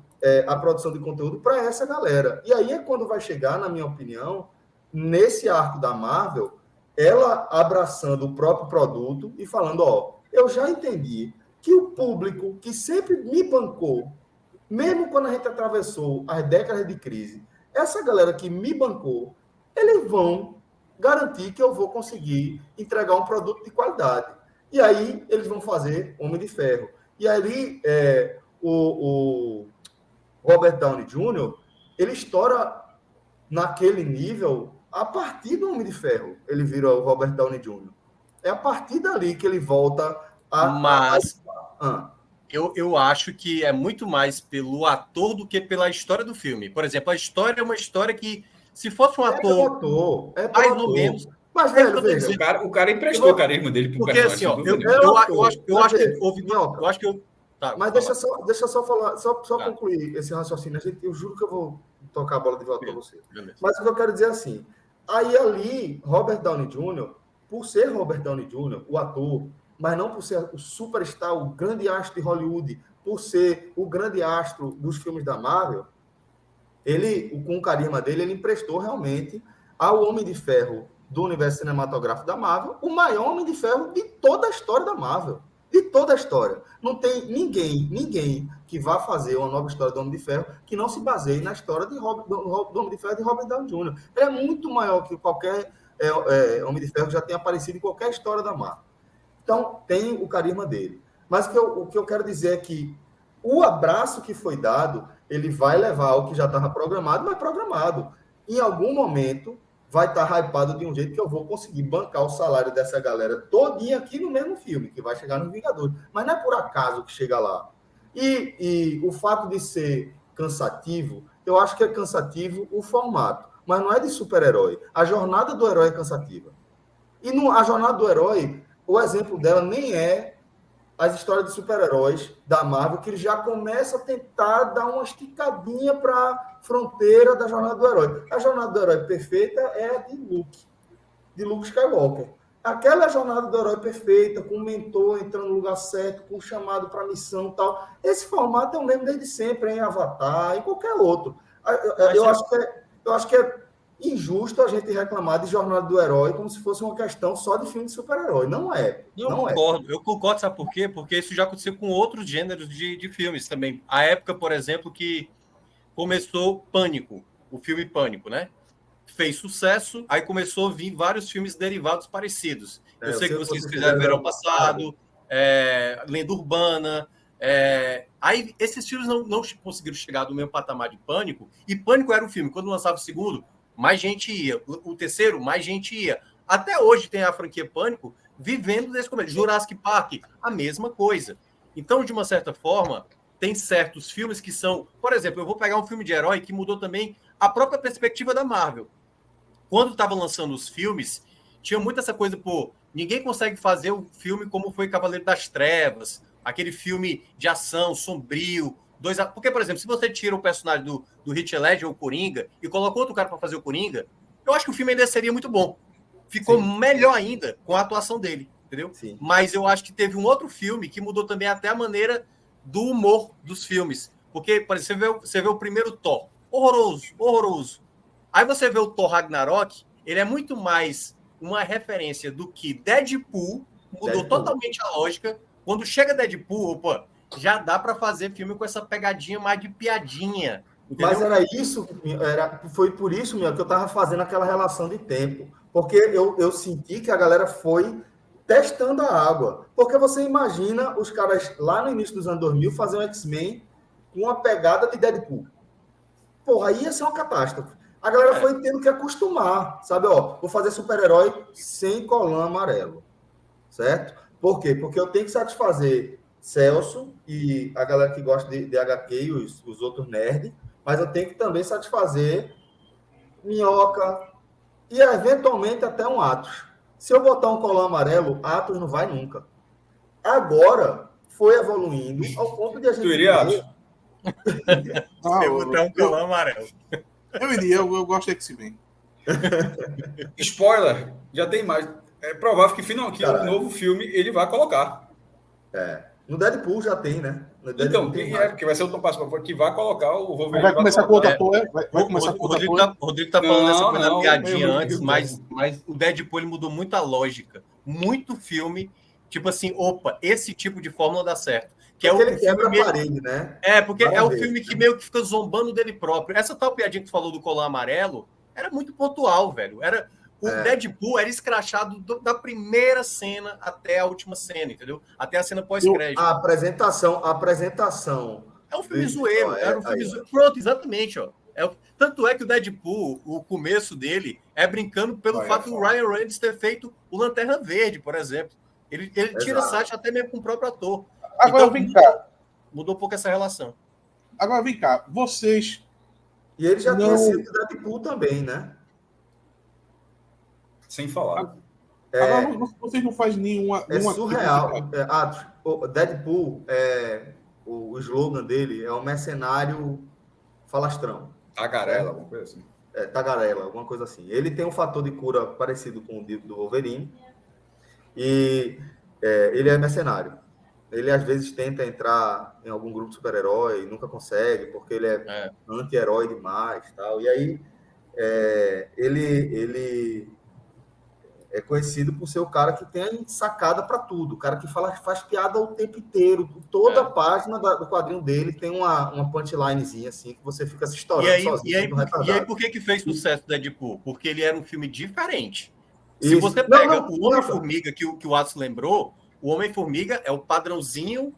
a produção de conteúdo para essa galera. E aí é quando vai chegar, na minha opinião, nesse arco da Marvel, ela abraçando o próprio produto e falando, eu já entendi que o público que sempre me bancou, mesmo quando a gente atravessou as décadas de crise, essa galera que me bancou, eles vão garantir que eu vou conseguir entregar um produto de qualidade. E aí eles vão fazer Homem de Ferro. E ali o Robert Downey Jr., ele estoura naquele nível a partir do Homem de Ferro. Ele vira o Robert Downey Jr. É a partir dali que ele volta Eu acho que é muito mais pelo ator do que pela história do filme. Por exemplo, a história é uma história que, se fosse um ator, mais ou menos... Mas, velho, o cara emprestou o carisma dele pro personagem. Porque, assim, eu acho que eu... Tá, mas deixa eu só falar, só concluir esse raciocínio. Eu juro que eu vou tocar a bola de volta para você. Beleza. Mas o que eu quero dizer é assim, aí ali, Robert Downey Jr., por ser Robert Downey Jr., o ator, mas não por ser o superstar, o grande astro de Hollywood, por ser o grande astro dos filmes da Marvel, Ele, com o carisma dele, ele emprestou realmente ao Homem de Ferro do universo cinematográfico da Marvel, o maior Homem de Ferro de toda a história da Marvel. De toda a história. Não tem ninguém que vá fazer uma nova história do Homem de Ferro que não se baseie na história do Homem de Ferro de Robert Downey Jr. Ele é muito maior que qualquer Homem de Ferro que já tenha aparecido em qualquer história da Marvel. Então, tem o carisma dele. Mas o que eu quero dizer é que o abraço que foi dado, ele vai levar ao que já estava programado, mas programado. Em algum momento, vai estar hypado de um jeito que eu vou conseguir bancar o salário dessa galera todinha aqui no mesmo filme, que vai chegar no Vingadores. Mas não é por acaso que chega lá. E o fato de ser cansativo, eu acho que é cansativo o formato, mas não é de super-herói. A jornada do herói é cansativa. E a jornada do herói, o exemplo dela nem é as histórias de super-heróis da Marvel, que ele já começa a tentar dar uma esticadinha para a fronteira da jornada do herói. A jornada do herói perfeita é a de Luke Skywalker. Aquela jornada do herói perfeita, com o mentor entrando no lugar certo, com o chamado para a missão e tal. Esse formato é o mesmo desde sempre, em Avatar, em qualquer outro. Eu acho que é injusto a gente reclamar de jornada do herói como se fosse uma questão só de filme de super-herói. Não é. Eu concordo, sabe por quê? Porque isso já aconteceu com outros gêneros de filmes também. A época, por exemplo, que começou Pânico, o filme Pânico, né? Fez sucesso, aí começou a vir vários filmes derivados parecidos. Eu sei que vocês fizeram verão passado, Lenda Urbana. Aí esses filmes não conseguiram chegar do mesmo patamar de Pânico, e Pânico era um filme, quando lançava o segundo, mais gente ia. O terceiro, mais gente ia. Até hoje tem a franquia Pânico vivendo desse começo. Jurassic Park, a mesma coisa. Então, de uma certa forma, tem certos filmes que são... Por exemplo, eu vou pegar um filme de herói que mudou também a própria perspectiva da Marvel. Quando estava lançando os filmes, tinha muito essa coisa, ninguém consegue fazer um filme como foi Cavaleiro das Trevas, aquele filme de ação, sombrio, porque, por exemplo, se você tira o personagem do Heath Ledger, o Coringa, e coloca outro cara para fazer o Coringa, eu acho que o filme ainda seria muito bom. Ficou melhor ainda com a atuação dele, entendeu? Sim. Mas eu acho que teve um outro filme que mudou também até a maneira do humor dos filmes. Porque, por exemplo, você vê o primeiro Thor, horroroso. Aí você vê o Thor Ragnarok, ele é muito mais uma referência do que Deadpool, mudou totalmente a lógica. Quando chega Deadpool, já dá para fazer filme com essa pegadinha mais de piadinha. Entendeu? Mas foi por isso, que eu estava fazendo aquela relação de tempo. Porque eu senti que a galera foi testando a água. Porque você imagina os caras lá no início dos anos 2000 fazer um X-Men com uma pegada de Deadpool. Aí ia ser uma catástrofe. A galera foi tendo que acostumar, sabe? Vou fazer super-herói sem colã amarelo. Certo? Por quê? Porque eu tenho que satisfazer Celso e a galera que gosta de HQ e os outros nerds, mas eu tenho que também satisfazer Minhoca e, eventualmente, até um Atos. Se eu botar um colã amarelo, Atos não vai nunca. Agora, foi evoluindo ao ponto de a gente... Tu iria, Atos? Se eu botar um colã amarelo. Eu iria, eu gosto de X-Men. Spoiler, já tem mais. É provável que finalmente o novo filme ele vai colocar. No Deadpool já tem, né? Então, que vai ser o Tom Pascoal que vai colocar o Wolverine. Vai começar com outro ator, vai começar com outro ator. O Rodrigo tá falando dessa coisa da piadinha antes, mas o Deadpool ele mudou muito a lógica. Muito filme, tipo assim, esse tipo de fórmula dá certo. Que porque ele quebra a parede, né? Porque é o filme que meio que fica zombando dele próprio. Essa tal piadinha que tu falou do colã amarelo era muito pontual, velho. O Deadpool era escrachado da primeira cena até a última cena, entendeu? Até a cena pós-crédito. A apresentação. É um filme zoeiro. Era um filme zoeiro. Pronto, exatamente, tanto é que o Deadpool, o começo dele, é brincando pelo fato do Ryan Reynolds ter feito o Lanterna Verde, por exemplo. Ele tira sarro até mesmo com o próprio ator. Agora vem cá. Mudou um pouco essa relação. Agora vem cá. Vocês... E ele já tinha sido o Deadpool também, né? Sem falar. Agora vocês não fazem nenhuma... surreal. O Deadpool, o slogan dele é o mercenário falastrão. Tagarela, alguma coisa assim. Tagarela, alguma coisa assim. Ele tem um fator de cura parecido com o do Wolverine. E ele é mercenário. Ele às vezes tenta entrar em algum grupo de super-herói, nunca consegue, porque ele é anti-herói demais, tal. E aí ele é conhecido por ser o cara que tem sacada para tudo, o cara que faz piada o tempo inteiro. Toda página do quadrinho dele tem uma punchlinezinha assim, que você fica se estourando sozinho. E aí, por que fez sucesso Deadpool? Porque ele era um filme diferente. Isso. Se você pega o Homem-Formiga que o Atos lembrou, o Homem-Formiga é o padrãozinho,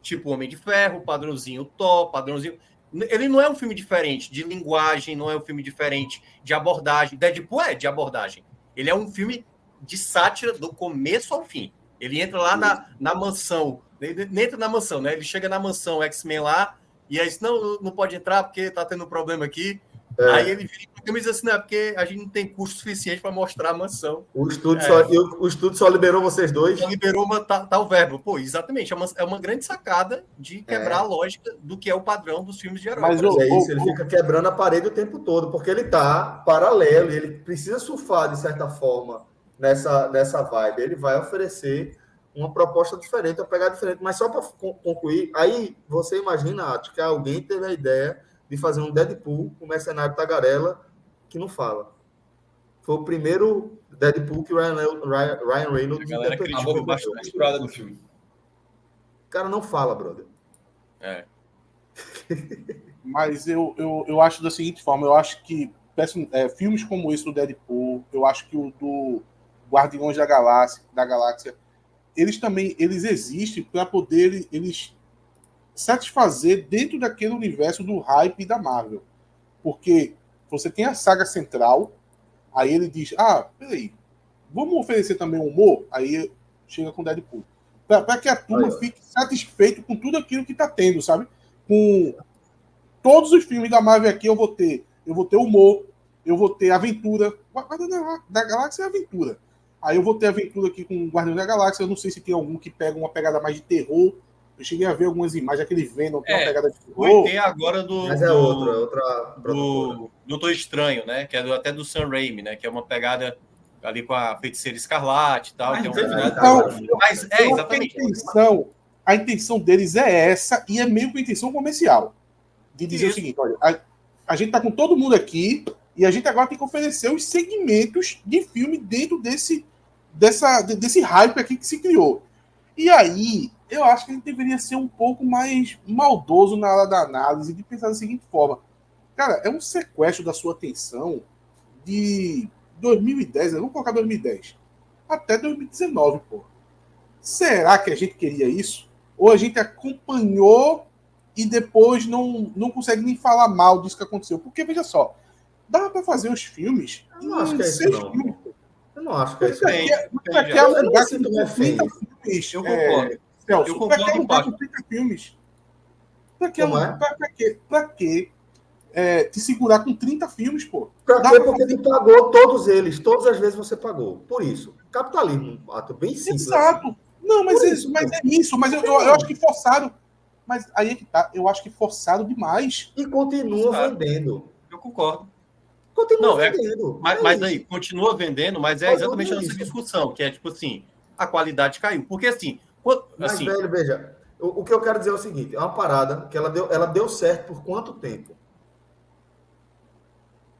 tipo Homem de Ferro, padrãozinho Thor, padrãozinho... Ele não é um filme diferente de linguagem, não é um filme diferente de abordagem. Deadpool é de abordagem. Ele é um filme de sátira do começo ao fim. Ele entra lá na mansão. Ele entra na mansão, né? Ele chega na mansão X-Men lá, e aí diz, não pode entrar porque tá tendo um problema aqui. Aí ele vira e diz assim, não, porque a gente não tem custo suficiente para mostrar a mansão. O estúdio só liberou vocês dois? Só liberou tal verbo. Pô, exatamente. É uma grande sacada de quebrar a lógica do que é o padrão dos filmes de herói. Mas ele fica quebrando a parede o tempo todo, porque ele tá paralelo, e ele precisa surfar, de certa forma, nessa vibe. Ele vai oferecer uma proposta diferente, uma pegada diferente. Mas só para concluir, aí você imagina, acho que alguém teve a ideia de fazer um Deadpool com o mercenário tagarela que não fala. Foi o primeiro Deadpool que o Ryan Reynolds criticou bastante no filme. O cara não fala, brother. Mas eu acho da seguinte forma, eu acho que filmes como esse do Deadpool, eu acho que o do Guardiões da Galáxia, eles existem para poder eles satisfazer dentro daquele universo do hype da Marvel. Porque você tem a saga central, aí ele diz, peraí, vamos oferecer também humor? Aí chega com Deadpool. Para que a turma fique satisfeito com tudo aquilo que está tendo, sabe? Com todos os filmes da Marvel aqui eu vou ter humor, eu vou ter aventura. Guardiões da Galáxia é aventura. Aí eu vou ter aventura aqui com Guardiões da Galáxia. Eu não sei se tem algum que pega uma pegada mais de terror. Eu cheguei a ver algumas imagens, aquele Venom tem uma pegada de terror. Tem agora Mas é outra do Doutor Estranho, né? Que é até do Sam Raimi, né? Que é uma pegada ali com a Feiticeira Escarlate e tal. Mas exatamente. A intenção deles é essa, e é meio com a intenção comercial. De dizer o seguinte, olha, a gente tá com todo mundo aqui, e a gente agora tem que oferecer os segmentos de filme dentro desse hype aqui que se criou. E aí, eu acho que a gente deveria ser um pouco mais maldoso na hora da análise, de pensar da seguinte forma. Cara, é um sequestro da sua atenção de 2010, vamos colocar 2010, até 2019, pô. Será que a gente queria isso? Ou a gente acompanhou e depois não consegue nem falar mal disso que aconteceu? Porque, veja só, dá para fazer os filmes Eu não acho que é isso, não. Eu não acho que é isso. Eu não sinto filmes. Eu concordo. Celso, eu concordo em parte. 30 filmes. Pra quê? Te segurar com 30 filmes, pô. Pra quê? Porque tu pagou todos eles. Todas as vezes você pagou. Por isso. Capitalismo, ato bem simples. Exato. Assim. Não, mas é isso. Mas eu acho que forçaram. Mas aí é que tá. Eu acho que forçaram demais. E continua vendendo. Eu concordo. Continua vendendo. Mas aí, continua vendendo, mas é exatamente essa discussão, que é tipo assim, a qualidade caiu. Porque assim... Mas, velho, veja, o que eu quero dizer é o seguinte, é uma parada que ela deu certo por quanto tempo?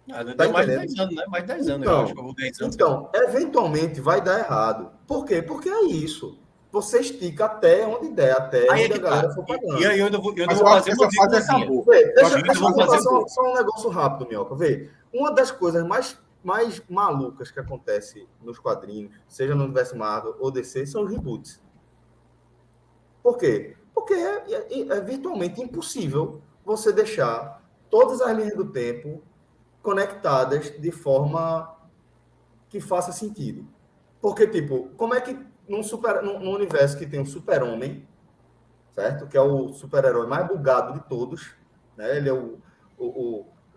Deu mais de 10 anos, né? Mais de 10 anos, eu acho que eu vou 10 anos. Então, eventualmente vai dar errado. Por quê? Porque é isso. Você estica até onde der, até aí onde a galera for pagando. E aí eu ainda vou fazer uma vírgulazinha. Deixa eu falar só um negócio rápido, Minhoca. Vê, uma das coisas mais malucas que acontece nos quadrinhos, seja no universo Marvel ou DC, são os reboots. Por quê? Porque é virtualmente impossível você deixar todas as linhas do tempo conectadas de forma que faça sentido. Porque, tipo, como é que num universo que tem o Super-Homem, certo? Que é o super-herói mais bugado de todos, né? Ele é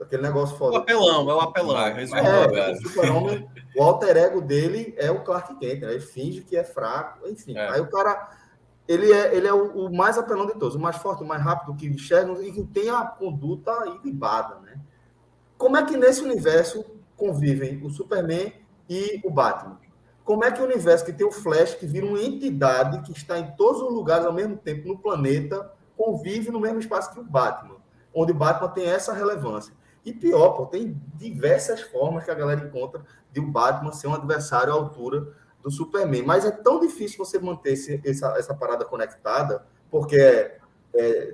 aquele negócio foda. É o apelão. O Super-Homem, o alter ego dele é o Clark Kent, né? Ele finge que é fraco, enfim. Aí o cara... Ele é o mais apelão de todos, o mais forte, o mais rápido, que enxerga e que tem a conduta ilibada, né? Como é que nesse universo convivem o Superman e o Batman? como é que o universo que tem o Flash, que vira uma entidade que está em todos os lugares ao mesmo tempo no planeta, convive no mesmo espaço que o Batman, onde o Batman tem essa relevância. E pior, pô, tem diversas formas que a galera encontra de o Batman ser um adversário à altura do Superman. Mas é tão difícil você manter essa parada conectada, porque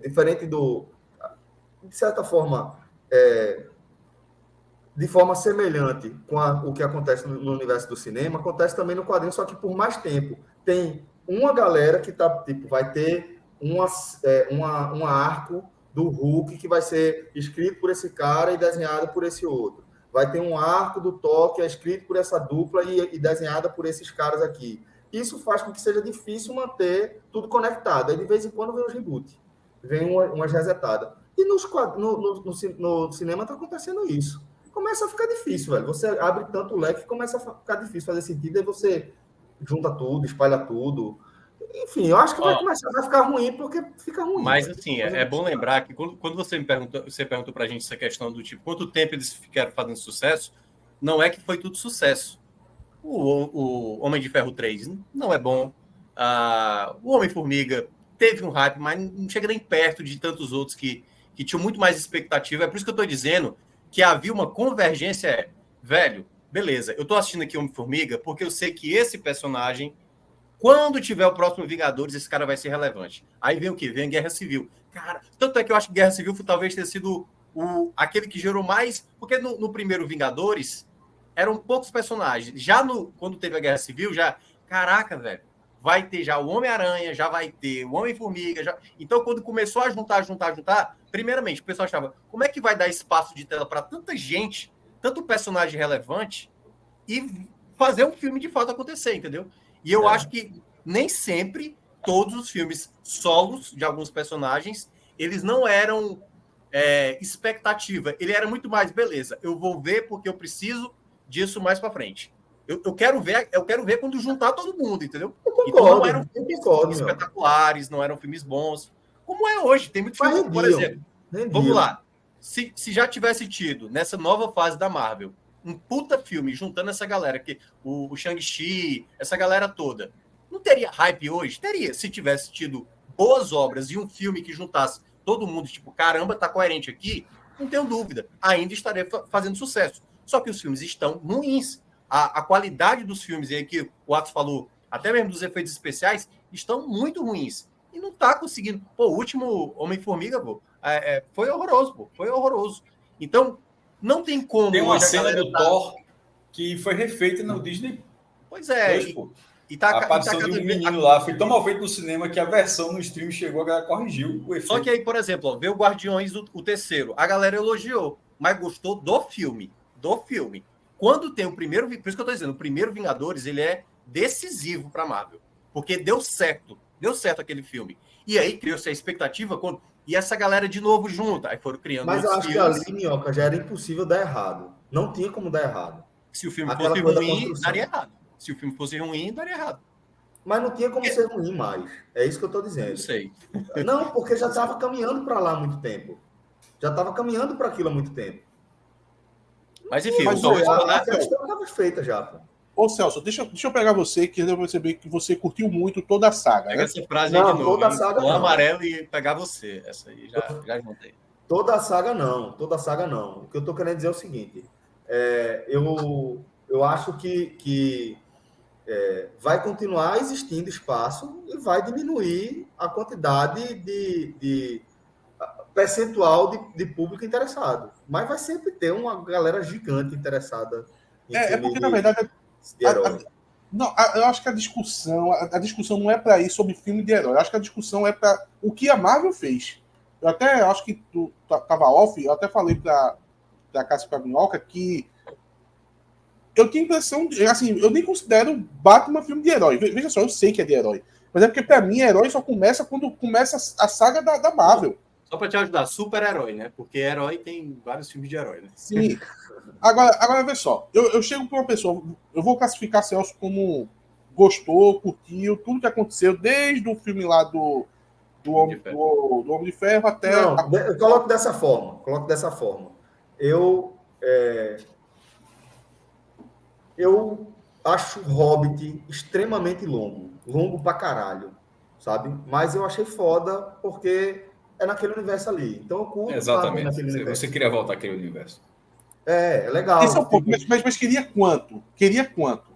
diferente do... De certa forma, de forma semelhante com o que acontece no universo do cinema, acontece também no quadrinho, só que por mais tempo. Tem uma galera que vai ter um arco do Hulk que vai ser escrito por esse cara e desenhado por esse outro. Vai ter um arco do Thor que é escrito por essa dupla e desenhada por esses caras aqui. Isso faz com que seja difícil manter tudo conectado. Aí, de vez em quando, vem os reboots. Vem umas resetadas. E no cinema está acontecendo isso. Começa a ficar difícil, velho. Você abre tanto o leque que começa a ficar difícil fazer sentido, aí você junta tudo, espalha tudo. Enfim, eu acho que vai começar a ficar ruim, porque fica ruim. Mas, assim, é bom lembrar que quando você perguntou pra gente essa questão do tipo, quanto tempo eles ficaram fazendo sucesso, não é que foi tudo sucesso. O Homem de Ferro 3 não é bom. O Homem-Formiga teve um hype, mas não chega nem perto de tantos outros que tinham muito mais expectativa. É por isso que eu tô dizendo que havia uma convergência. Velho, beleza, eu tô assistindo aqui Homem-Formiga porque eu sei que esse personagem, quando tiver o próximo Vingadores, esse cara vai ser relevante. Aí vem o quê? Vem a Guerra Civil. Cara, tanto é que eu acho que Guerra Civil talvez tenha sido aquele que gerou mais... Porque no primeiro Vingadores, eram poucos personagens. Já quando teve a Guerra Civil, já... Caraca, velho. Vai ter já o Homem-Aranha, já vai ter o Homem-Formiga. Já... Então, quando começou a juntar... Primeiramente, o pessoal achava, como é que vai dar espaço de tela para tanta gente, tanto personagem relevante, e fazer um filme de fato acontecer, entendeu? E eu acho que nem sempre todos os filmes solos de alguns personagens, eles não eram expectativa. Ele era muito mais, beleza, eu vou ver porque eu preciso disso mais para frente. Eu quero ver quando juntar todo mundo, entendeu? Então não eram filmes espetaculares, não eram filmes bons. Como é hoje, tem muito filme, por exemplo. Vamos lá. Se já tivesse tido, nessa nova fase da Marvel, um puta filme juntando essa galera, que o Shang-Chi, essa galera toda, não teria hype hoje? Teria, se tivesse tido boas obras e um filme que juntasse todo mundo, tipo, caramba, tá coerente aqui, não tenho dúvida, ainda estaria fazendo sucesso. Só que os filmes estão ruins. A qualidade dos filmes, e aí que o Atos falou, até mesmo dos efeitos especiais, estão muito ruins. E não tá conseguindo. Pô, o último Homem-Formiga, foi horroroso, pô. Foi horroroso. Então, não tem como... Tem uma cena do Thor que foi refeita no Disney. Pois é. A aparição de um menino lá foi tão mal feito no cinema que a versão no stream chegou, a galera corrigiu o efeito. Só que aí, por exemplo, vê o Guardiões, o terceiro. A galera elogiou, mas gostou do filme. Do filme. Quando tem o primeiro... Por isso que eu tô dizendo, o primeiro Vingadores, ele é decisivo pra Marvel. Porque deu certo. Deu certo aquele filme. E aí criou-se a expectativa e essa galera de novo junta. Aí foram criando. Mas eu acho que ali, Minhoca, já era impossível dar errado. Não tinha como dar errado. Se o filme fosse ruim, daria errado. Se o filme fosse ruim, daria errado. Mas não tinha como ser ruim mais. É isso que eu estou dizendo. Não sei. Não, porque já estava caminhando para lá há muito tempo. Já estava caminhando para aquilo há muito tempo. Mas enfim, a questão estava feita já, pô. Ô, Celso, deixa eu pegar você, que eu perceber que você curtiu muito toda a saga. Pega né? essa frase aí de novo. Toda a saga o amarelo e pegar você. Essa aí já juntei. Toda a saga não. Toda a saga não. O que eu estou querendo dizer é o seguinte. Eu acho que vai continuar existindo espaço e vai diminuir a quantidade de percentual de público interessado. Mas vai sempre ter uma galera gigante interessada em porque, na verdade, eu acho que a discussão não é para ir sobre filme de herói. Eu acho que a discussão é para o que a Marvel fez. Eu até acho que tu tava off, eu até falei para Cássio Minhoca que eu tenho a impressão, assim, eu nem considero Batman filme de herói. Veja só, eu sei que é de herói. Mas é porque, para mim, herói só começa quando começa a saga da Marvel. Só para te ajudar, super-herói, né? Porque herói tem vários filmes de herói, né? Sim. Agora vê só. Eu chego para uma pessoa, eu vou classificar Celso como gostou, curtiu, tudo que aconteceu, desde o filme lá do Homem de Ferro até... Não, eu coloco dessa forma. Eu acho Hobbit extremamente longo. Longo pra caralho, sabe? Mas eu achei foda porque é naquele universo ali. Então eu curto estar naquele Exatamente. universo. Você queria voltar àquele universo. É legal. Esse é o ponto. Tipo, Mas queria quanto? Queria quanto?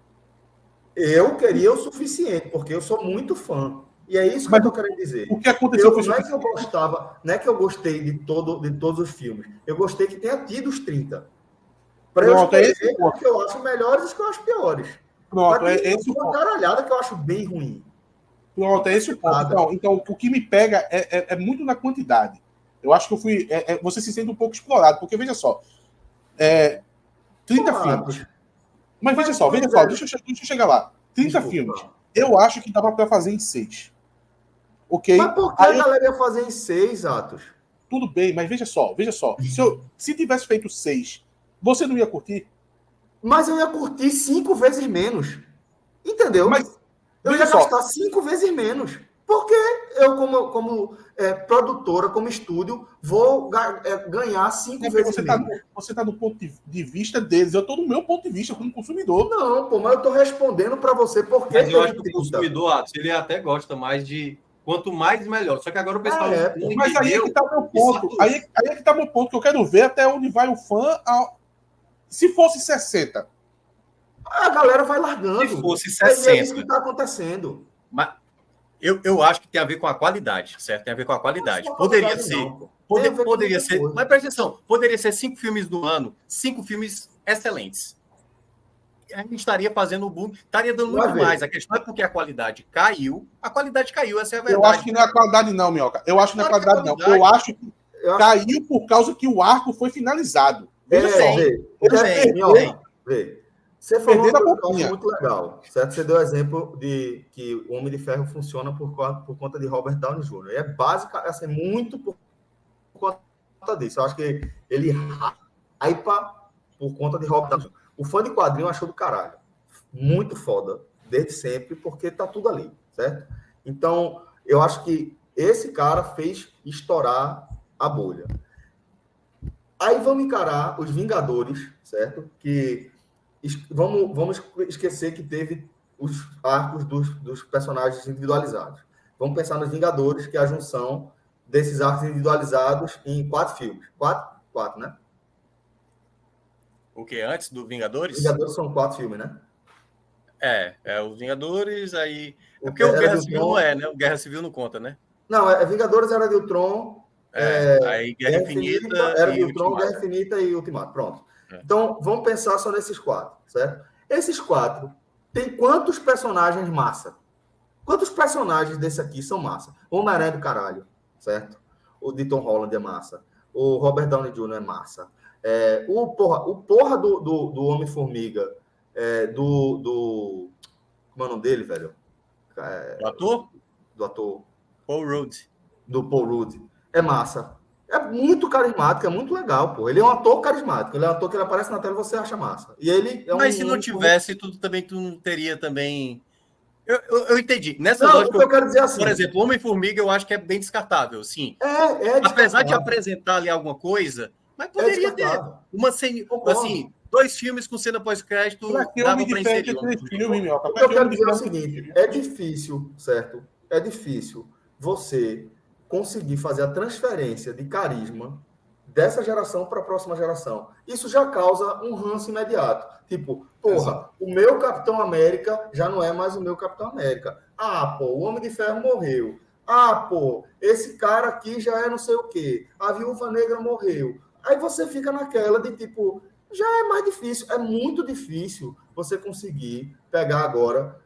eu queria o suficiente, porque eu sou muito fã. E é isso que Mas eu tô querendo dizer. o que aconteceu foi Não é que eu gostava, não é que eu gostei de todos os filmes. Eu gostei que tenha tido os 30. Para eu Pronto, é esse escolher o ponto. os que eu acho melhores e os que eu acho piores. Pronto, Mas é tem esse o uma ponto. caralhada que eu acho bem ruim. Pronto, é esse o ponto. Então, o que me pega é muito na quantidade. Eu acho que eu fui. Você se sente um pouco explorado, porque veja só. 30 filmes. Mas veja só, deixa eu chegar lá. 30 Desculpa. filmes. Eu acho que dava para fazer em 6. Ok? Mas por que a galera ia fazer em 6, Atos? Tudo bem, mas veja só. Se tivesse feito 6, você não ia curtir? Mas eu ia curtir 5 vezes menos. Entendeu? Mas, Eu veja ia só. gastar 5 vezes menos. Porque eu, como produtora, como estúdio, vou ganhar 5 vezes menos. Você tá no ponto de vista deles. Eu estou no meu ponto de vista como consumidor. Não, pô, mas eu estou respondendo para você porque Mas eu acho que o consumidor, ele até gosta mais de quanto mais melhor. Só que agora o pessoal não mas aí é que tá meu ponto. Aí é que tá meu ponto, que eu quero ver até onde vai o fã. Se fosse 60. A galera vai largando. Se fosse 60. É isso que está acontecendo. Mas eu acho que tem a ver com a qualidade, certo? Tem a ver com a qualidade. Poderia ser. Poderia ser. Mas presta atenção, poderia ser 5 filmes do ano, 5 filmes excelentes. A gente estaria fazendo o boom, estaria dando muito mais. A questão é porque a qualidade caiu, essa é a verdade. Eu acho que não é a qualidade, não, Minhoca. Eu acho que não é a qualidade, não. Eu acho que caiu por causa que o arco foi finalizado. Veja só. Você falou uma coisa que eu acho muito legal, certo? Você deu o exemplo de que o Homem de Ferro funciona por conta de Robert Downey Jr. E é básica, assim, muito por conta disso. Eu acho que ele hypa por conta de Robert Downey Jr. O fã de quadrinho achou do caralho. Muito foda, desde sempre, porque tá tudo ali, certo? Então, eu acho que esse cara fez estourar a bolha. Aí vamos encarar os Vingadores, certo? Que vamos esquecer que teve os arcos dos personagens individualizados. Vamos pensar nos Vingadores, que é a junção desses arcos individualizados em 4 filmes. 4, né? O que? Antes do Vingadores? Vingadores são 4 filmes, né? Os Vingadores, aí... É porque o Guerra Civil não é, né? O Guerra Civil não conta, né? Não, Vingadores, Era de Ultron... aí Guerra Infinita Era de Ultron, Guerra Infinita e Ultimato. Pronto. Então, vamos pensar só nesses 4, certo? Esses 4, tem quantos personagens massa? Quantos personagens desse aqui são massa? O Homem-Aranha do caralho, certo? O de Tom Holland é massa. O Robert Downey Jr. é massa. O porra do Homem-Formiga, como é o nome dele, velho? Do ator? Do ator. Paul Rudd. Do Paul Rudd. É massa. É muito carismático, é muito legal, pô. Ele é um ator carismático. Ele é um ator que ele aparece na tela e você acha massa. E ele é Mas se não tivesse, tu não teria também... Eu entendi. Nessa lógica, eu quero dizer assim, por exemplo, Homem-Formiga eu acho que é bem descartável, sim. Apesar de apresentar ali alguma coisa, mas poderia ter uma cena, assim, 2 filmes com cena pós-crédito, dava para inserir. O que eu quero dizer é o seguinte, é difícil, certo? É difícil você conseguir fazer a transferência de carisma dessa geração para a próxima geração. Isso já causa um ranço imediato. Tipo, porra, o meu Capitão América já não é mais o meu Capitão América. O Homem de Ferro morreu. Esse cara aqui já é não sei o quê. A Viúva Negra morreu. Aí você fica naquela de tipo, já é mais difícil. É muito difícil você conseguir pegar agora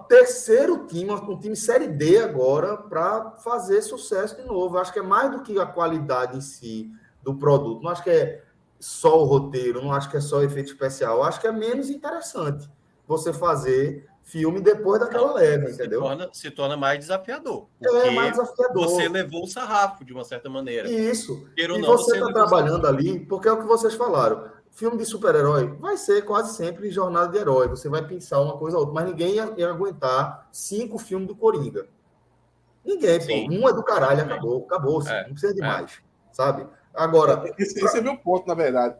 terceiro time, um time Série D agora, para fazer sucesso de novo. Eu acho que é mais do que a qualidade em si do produto. Não acho que é só o roteiro, não acho que é só efeito especial. Eu acho que é menos interessante você fazer filme depois daquela leva, entendeu? Se torna mais desafiador. Mais desafiador. Você levou o sarrafo, de uma certa maneira. Isso. E você está trabalhando ali, porque é o que vocês falaram. Filme de super-herói vai ser quase sempre jornada de herói. Você vai pensar uma coisa ou outra, mas ninguém ia aguentar 5 filmes do Coringa. Ninguém, pô. Um é do caralho, acabou. Não precisa de mais, sabe? Agora... Esse é meu ponto, na verdade.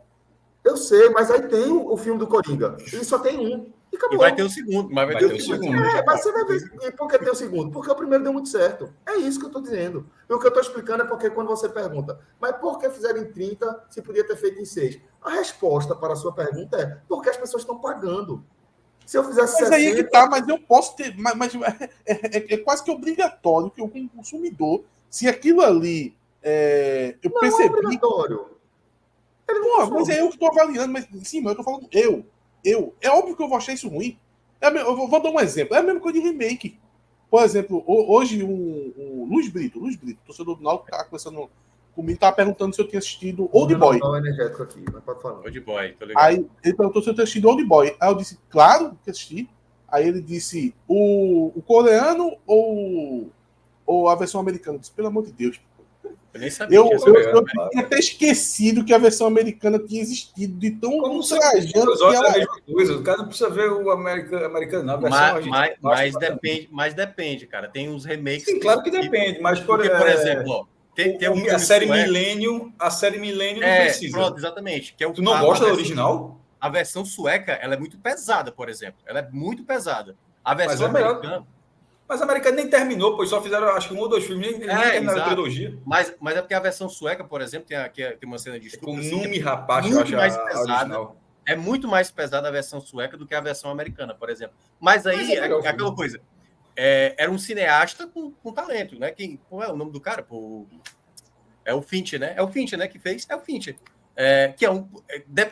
Eu sei, mas aí tem o filme do Coringa. Ele só tem um. E acabou. E vai ter o segundo, mas vai ter o segundo. Mas você vai ver. E por que tem o segundo? Porque o primeiro deu muito certo. É isso que eu estou dizendo. E o que eu estou explicando é porque quando você pergunta, mas por que fizeram em 30 se podia ter feito em 6? A resposta para a sua pergunta é porque as pessoas estão pagando. Se eu fizesse Mas 60... aí é que tá, mas eu posso ter. Mas é quase que obrigatório que eu, como consumidor, se aquilo ali. Eu não percebi. É obrigatório. Ele não Pô, mas é eu que estou avaliando, mas sim, mas eu tô falando eu. É óbvio que eu vou achar isso ruim. Eu vou dar um exemplo. É a mesma coisa de remake. Por exemplo, hoje o Luiz Brito, torcedor do Náutico, tá conversando comigo, tava perguntando se eu tinha assistido Old Boy. Energético aqui, mas pode falar. Old Boy, tô ligado. Aí ele perguntou se eu tinha assistido Old Boy. Aí eu disse, claro que assisti. Aí ele disse, o coreano ou a versão americana? Eu disse, pelo amor de Deus. Eu nem sabia. Eu tinha até esquecido que a versão americana tinha existido, de tão ultrajante que ela é. A mesma coisa. O cara não precisa ver o americano, não. A versão mas depende, cara. Tem uns remakes. Sim, claro que depende, mas por exemplo, ó, tem a série Millennium, não precisa. Pronto, exatamente. Que é tu não gosta da original? A versão sueca, ela é muito pesada, por exemplo. Ela é muito pesada. A versão americana... Mas a americana nem terminou, pois só fizeram, acho que 1 ou 2 filmes, nem terminaram a trilogia. Mas é porque a versão sueca, por exemplo, tem uma cena de estupro. Com Numi, rapaz, eu acho mais pesada. É muito mais pesada a versão sueca do que a versão americana, por exemplo. Mas aí, é aquela coisa. Era um cineasta com talento, né? Qual é o nome do cara? É o Fincher, né? É o Fincher, né? Que fez? É o Fincher. Que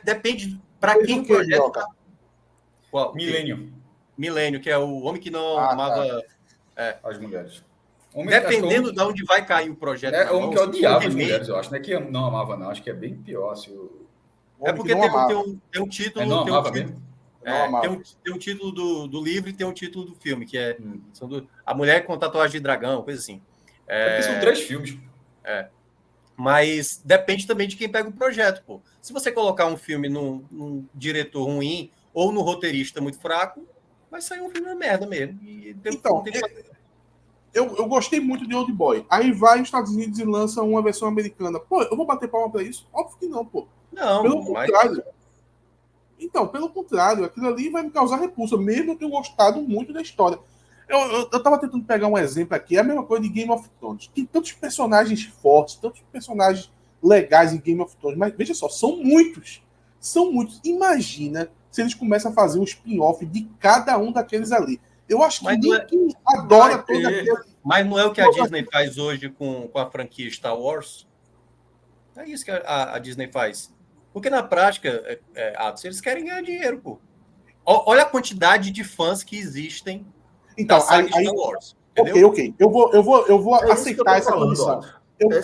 depende para quem o projeto tá. Qual? Milênio, que é o homem que não amava... as mulheres. Dependendo de onde vai cair o projeto. É o homem que odiava as mulheres, eu acho. Não é que não amava, não. Acho que é bem pior. Porque tem um título... Não amava mesmo? Tem um título do livro e tem um título do filme, que é A Mulher com Tatuagem de Dragão, coisa assim. Porque são 3 filmes. Mas depende também de quem pega o projeto, pô. Se você colocar um filme num diretor ruim ou no roteirista muito fraco, vai sair um filme de merda mesmo. Eu gostei muito de Old Boy. Aí vai nos Estados Unidos e lança uma versão americana. Pô, eu vou bater palma pra isso? Óbvio que não, pô. Não, pelo contrário. Então, pelo contrário, aquilo ali vai me causar repulsa, mesmo eu ter gostado muito da história. Eu tava tentando pegar um exemplo aqui, é a mesma coisa de Game of Thrones. Tem tantos personagens fortes, tantos personagens legais em Game of Thrones, mas veja só, são muitos. São muitos. Imagina se eles começam a fazer um spin-off de cada um daqueles ali. Eu acho que ninguém adora todo aquele... Mas não é o que a Disney faz hoje com a franquia Star Wars? É isso que a Disney faz. Porque na prática, eles querem ganhar dinheiro, pô. Olha a quantidade de fãs que existem então, da saga Star Wars. Ok. Eu vou aceitar essa condição.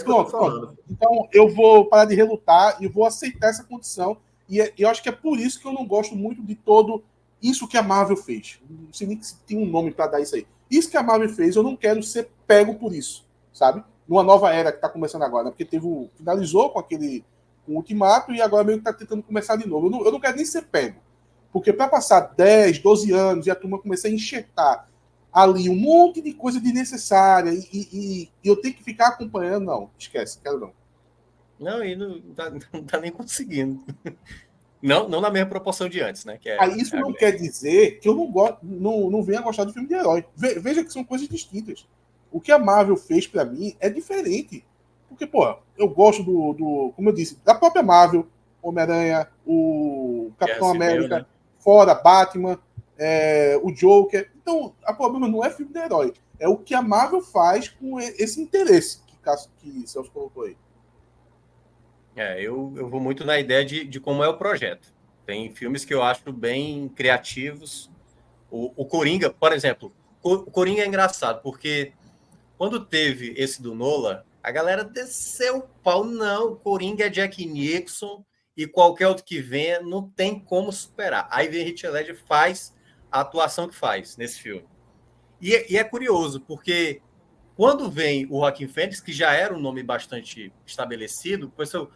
Pronto. Então, eu vou parar de relutar e vou aceitar essa condição. E eu acho que é por isso que eu não gosto muito de todo isso que a Marvel fez. Não sei nem se tem um nome para dar isso aí. Isso que a Marvel fez, eu não quero ser pego por isso, sabe? Numa nova era que está começando agora, né? Porque finalizou com o Ultimato e agora meio que está tentando começar de novo. Eu não quero nem ser pego. Porque para passar 10, 12 anos e a turma começar a enxertar ali um monte de coisa desnecessária e eu tenho que ficar acompanhando, não. Esquece, quero não. Não, e não tá nem conseguindo. Não na mesma proporção de antes, né? Isso não quer dizer que eu não venha gostar do filme de herói. Veja que são coisas distintas. O que a Marvel fez para mim é diferente. Porque, pô, eu gosto como eu disse, da própria Marvel, Homem-Aranha, o Capitão América, né? Fora Batman, o Joker. Então, o problema não é filme de herói. É o que a Marvel faz com esse interesse que Celso colocou aí. Eu vou muito na ideia de como é o projeto. Tem filmes que eu acho bem criativos. O Coringa, por exemplo, o Coringa é engraçado, porque quando teve esse do Nolan, a galera desceu o pau. Não, o Coringa é Jack Nicholson e qualquer outro que venha não tem como superar. Aí vem Heath Ledger, faz a atuação que faz nesse filme. E é curioso, porque quando vem o Joaquin Phoenix, que já era um nome bastante estabelecido, o pessoal...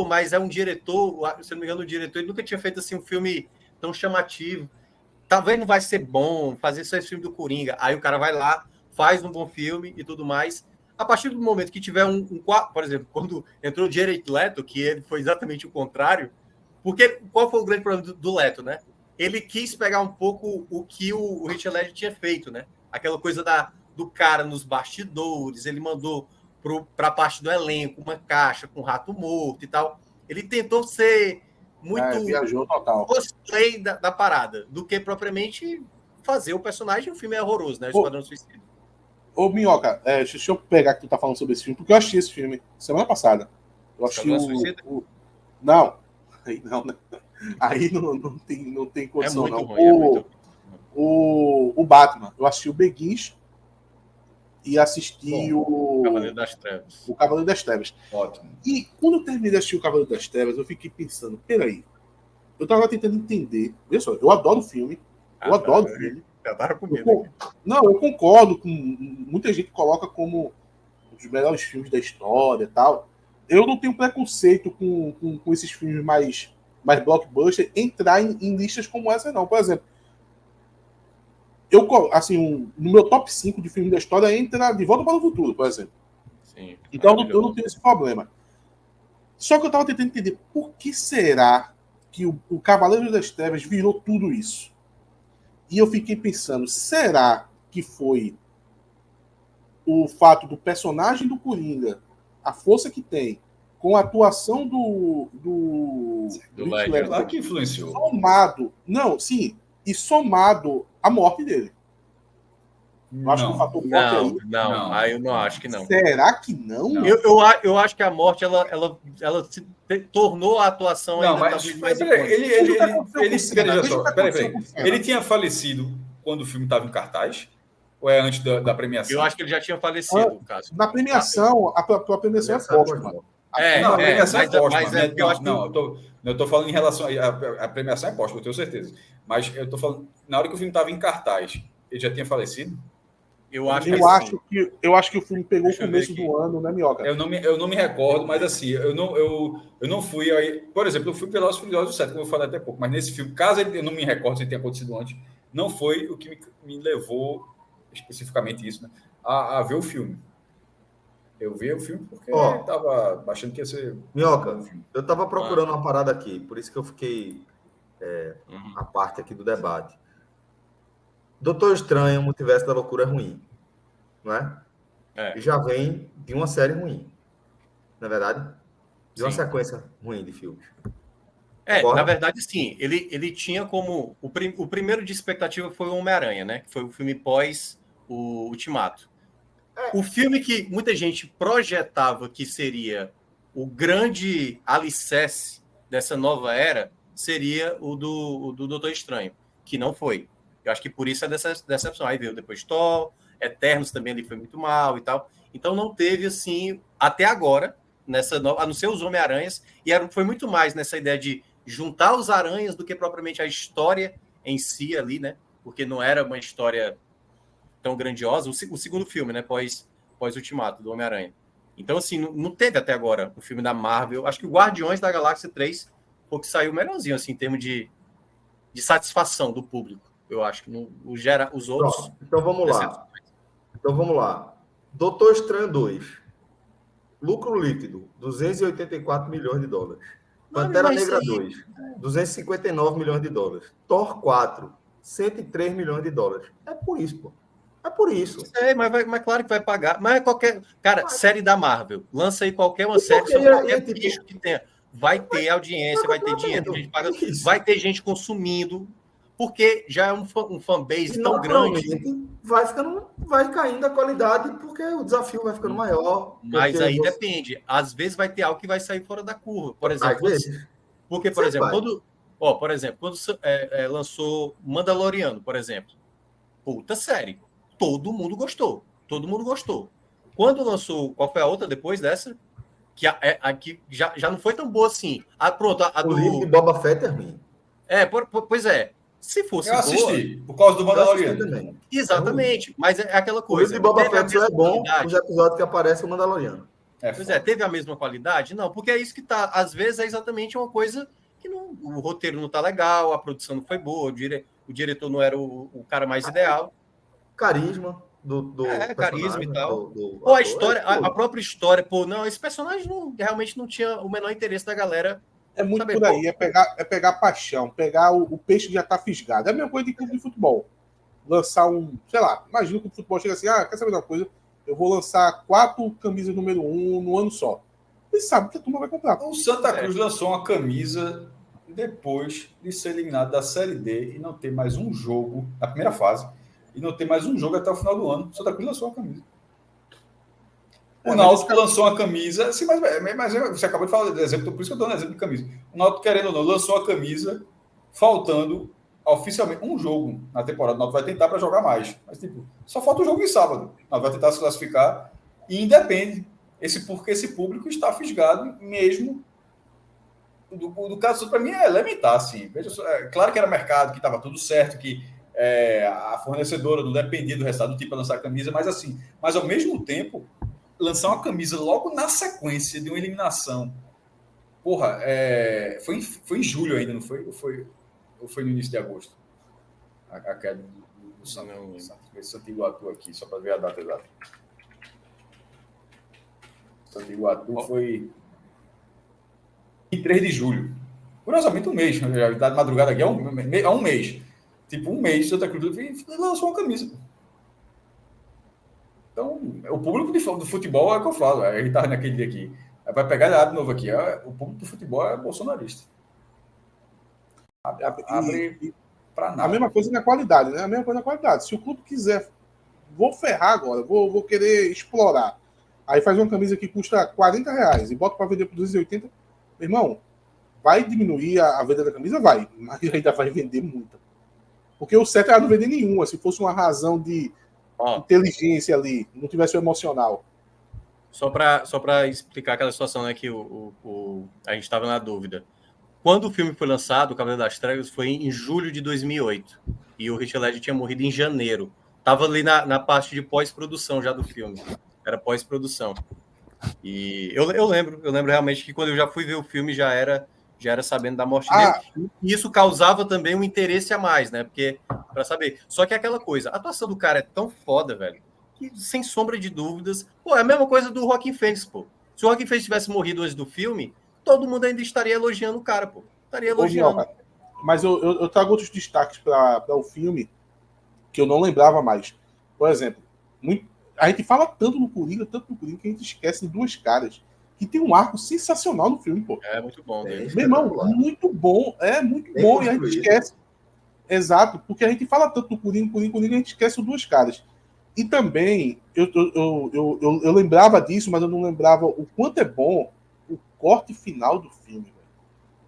mas é um diretor, se não me engano, o diretor ele nunca tinha feito assim, um filme tão chamativo. Talvez não vai ser bom fazer só esse filme do Coringa. Aí o cara vai lá, faz um bom filme e tudo mais. A partir do momento que tiver por exemplo, quando entrou o Jared Leto, que ele foi exatamente o contrário, Porque qual foi o grande problema do Leto, né? Ele quis pegar um pouco o que o Heath Ledger tinha feito, né? Aquela coisa do cara nos bastidores, ele mandou para a parte do elenco uma caixa com rato morto e tal. Ele tentou ser muito viajou total. cosplay da parada, do que propriamente fazer o personagem. O filme é horroroso, né? O Esquadrão Suicida. Ô, Minhoca, deixa eu pegar que tu tá falando sobre esse filme, porque eu assisti esse filme semana passada. Eu assisti Não, aí não, né? Aí não tem condição, muito não. Ruim, o Batman, eu assisti o Begins e assisti o Cavaleiro das Trevas. O Cavaleiro das Trevas. Ótimo. E quando eu terminei de assistir o Cavaleiro das Trevas, eu fiquei pensando, peraí, eu tava tentando entender. Olha só, eu adoro o filme. Eu adoro o filme. Já tava com medo. Eu concordo com muita gente que coloca como um dos melhores filmes da história e tal. Eu não tenho preconceito com esses filmes mais blockbuster entrar em listas como essa, não. Por exemplo, no meu top 5 de filmes da história entra De Volta para o Futuro, por exemplo. Sim, então eu não tenho esse problema. Só que eu estava tentando entender por que será que o Cavaleiro das Trevas virou tudo isso. E eu fiquei pensando, será que foi o fato do personagem do Coringa, a força que tem, com a atuação do Ledger, lá que influenciou. Somado à morte dele. Eu acho que o fator morte aí eu não acho que não. Será que não? Eu acho que a morte ela se tornou a atuação não, ainda mas ele tinha falecido quando o filme estava em cartaz? Ou é antes da premiação? Eu acho que ele já tinha falecido, caso. Na premiação, a premiação é póstuma. A premiação é póstuma. Eu estou falando em relação à premiação é póstuma, eu tenho certeza. Mas eu estou falando, na hora que o filme estava em cartaz, ele já tinha falecido? Eu acho que o filme pegou o começo do ano, né, Minhoca? Eu não me recordo, mas assim, eu não fui aí. Por exemplo, eu fui Velozes e Furiosos 7, como eu falei até pouco, mas nesse filme, caso eu não me recordo se tenha acontecido antes, não foi o que me levou, especificamente isso, né, a ver o filme. Eu vi o filme porque estava achando que ia ser. Minhoca, eu estava procurando uma parada aqui, por isso que eu fiquei a parte aqui do debate. Doutor Estranho, Multiverso da Loucura é ruim, não é? E já vem de uma série ruim, não é verdade? De uma sequência ruim de filmes. Na verdade, sim. Ele tinha como... O primeiro de expectativa foi o Homem-Aranha, né? Que foi o filme pós o Ultimato. O filme que muita gente projetava que seria o grande alicerce dessa nova era seria o do Doutor Estranho, que não foi. Eu acho que por isso é dessa decepção. Aí veio depois Thor, Eternos também ali foi muito mal e tal. Então não teve, assim, até agora, a não ser os Homem-Aranhas, e foi muito mais nessa ideia de juntar os aranhas do que propriamente a história em si ali, né? Porque não era uma história tão grandiosa. O segundo filme, né? Pós-Ultimato, do Homem-Aranha. Então, assim, não teve até agora o filme da Marvel. Acho que o Guardiões da Galáxia 3 foi o que saiu melhorzinho, assim, em termos de satisfação do público. Eu acho que os outros... Pronto, então vamos lá. Doutor Estranho 2. Lucro líquido, 284 milhões de dólares. Pantera Negra 2, 259 milhões de dólares. Thor 4, 103 milhões de dólares. É por isso, pô. É por isso. Mas claro que vai pagar. Mas qualquer... Cara, série da Marvel. Lança aí qualquer uma série sobre qualquer bicho que tenha. Vai ter audiência, vai ter dinheiro, vai ter gente consumindo, porque já é um fanbase tão grande. Vai caindo a qualidade, porque o desafio vai ficando maior. Mas aí depende. Às vezes vai ter algo que vai sair fora da curva. Por exemplo, por exemplo, quando lançou Mandaloriano, por exemplo, puta série. Todo mundo gostou. Quando lançou, qual foi a outra depois dessa? Que já não foi tão boa assim. Pronto, a do... O de Boba Fett é ruim. Pois é. Se fosse eu assisti, por causa do Mandaloriano. Exatamente. Mas é aquela coisa. O de Boba Fett só é bom nos episódios que aparece o Mandaloriano. Teve a mesma qualidade? Não, porque é isso que tá. Às vezes é exatamente uma coisa que o roteiro não tá legal, a produção não foi boa, o diretor não era o cara mais ideal. Carisma. Carisma e tal. A história, a própria história, esse personagem realmente não tinha o menor interesse da galera É muito Sabe, por aí, é pegar paixão, pegar o peixe que já tá fisgado. É a mesma coisa de clube de futebol. Lançar sei lá, imagina que o futebol chega assim, quer saber de uma coisa? Eu vou lançar 4 camisas número 1 no ano só. Ele sabe que a turma vai comprar. O Santa Cruz lançou uma camisa depois de ser eliminado da Série D e não ter mais um jogo na primeira fase e não ter mais um jogo até o final do ano. O Santa Cruz lançou uma camisa. O Náutico lançou uma camisa, sim, mas você acabou de falar de exemplo, por isso que eu estou dando exemplo de camisa. O Náutico, querendo ou não, lançou uma camisa faltando oficialmente um jogo na temporada. O Náutico vai tentar para jogar mais. Mas, tipo, só falta o jogo em sábado. O Náutico vai tentar se classificar e independe. Porque esse público está fisgado mesmo. Do caso, para mim, é elementar, assim. Veja, claro que era mercado, que estava tudo certo, que a fornecedora não dependia do resultado do tipo para lançar a camisa, mas ao mesmo tempo lançar uma camisa logo na sequência de uma eliminação. Porra, foi em julho ainda, não foi? Ou foi no início de agosto? A queda do Santo Iguatu aqui, só para ver a data exata. Santo Iguatu foi em 3 de julho. Curiosamente, um mês. Da madrugada aqui há um mês. Tipo, um mês, Santa Cruz lançou uma camisa. Então, o público do futebol é o que eu falo. A gente estava naquele dia aqui. Vai pegar de novo aqui. O público do futebol é bolsonarista. Abre para nada. A mesma coisa na qualidade, né? A mesma coisa na qualidade. Se o clube quiser, vou ferrar agora, vou querer explorar. Aí faz uma camisa que custa R$40 e bota para vender por 280. Meu irmão, vai diminuir a venda da camisa? Vai. Mas ainda vai vender muita. Porque o certo era não vender nenhuma. Se fosse uma razão de inteligência ali, não tivesse o emocional. Só para explicar aquela situação, né, que a gente estava na dúvida. Quando o filme foi lançado, O Cavaleiro das Trevas, foi em julho de 2008. E o Heath Ledger tinha morrido em janeiro. Estava ali na parte de pós-produção já do filme. Era pós-produção. E eu lembro realmente que quando eu já fui ver o filme, já era sabendo da morte dele. E isso causava também um interesse a mais, né? Porque, para saber. Só que é aquela coisa, a atuação do cara é tão foda, velho, que sem sombra de dúvidas. Pô, é a mesma coisa do Joaquin Phoenix, pô. Se o Joaquin Phoenix tivesse morrido antes do filme, todo mundo ainda estaria elogiando o cara, pô. Estaria elogiando. Mas eu trago outros destaques para o filme que eu não lembrava mais. Por exemplo, a gente fala tanto no Coringa, que a gente esquece de 2 caras que tem um arco sensacional no filme, pô. É muito bom dele. Meu irmão, muito bom. É muito bom. E a gente esquece. Exato, porque a gente fala tanto do Coringa, a gente esquece os 2 caras. E também, eu lembrava disso, mas eu não lembrava o quanto é bom o corte final do filme. Velho.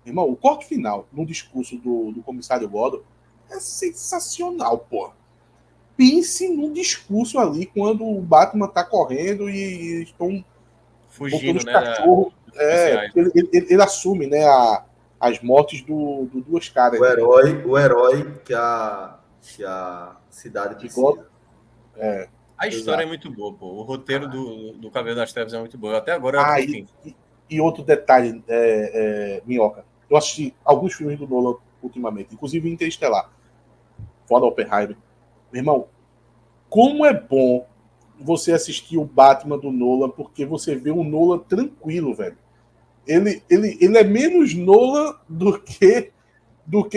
Irmão, o corte final no discurso do comissário Gordon é sensacional, pô. Pense num discurso ali quando o Batman tá correndo e estão fugindo, né? Cachorro, ele assume, né, as mortes do 2 caras. O herói que a cidade precisa. A história é muito boa, pô. O roteiro do Cavaleiro das Trevas é muito bom. Até agora e outro detalhe, Minhoca. Eu assisti alguns filmes do Nolan ultimamente, inclusive Interestelar. Fora Oppenheimer. Meu irmão, como é bom você assistir o Batman do Nolan, porque você vê um Nolan tranquilo, velho. Ele é menos Nolan do que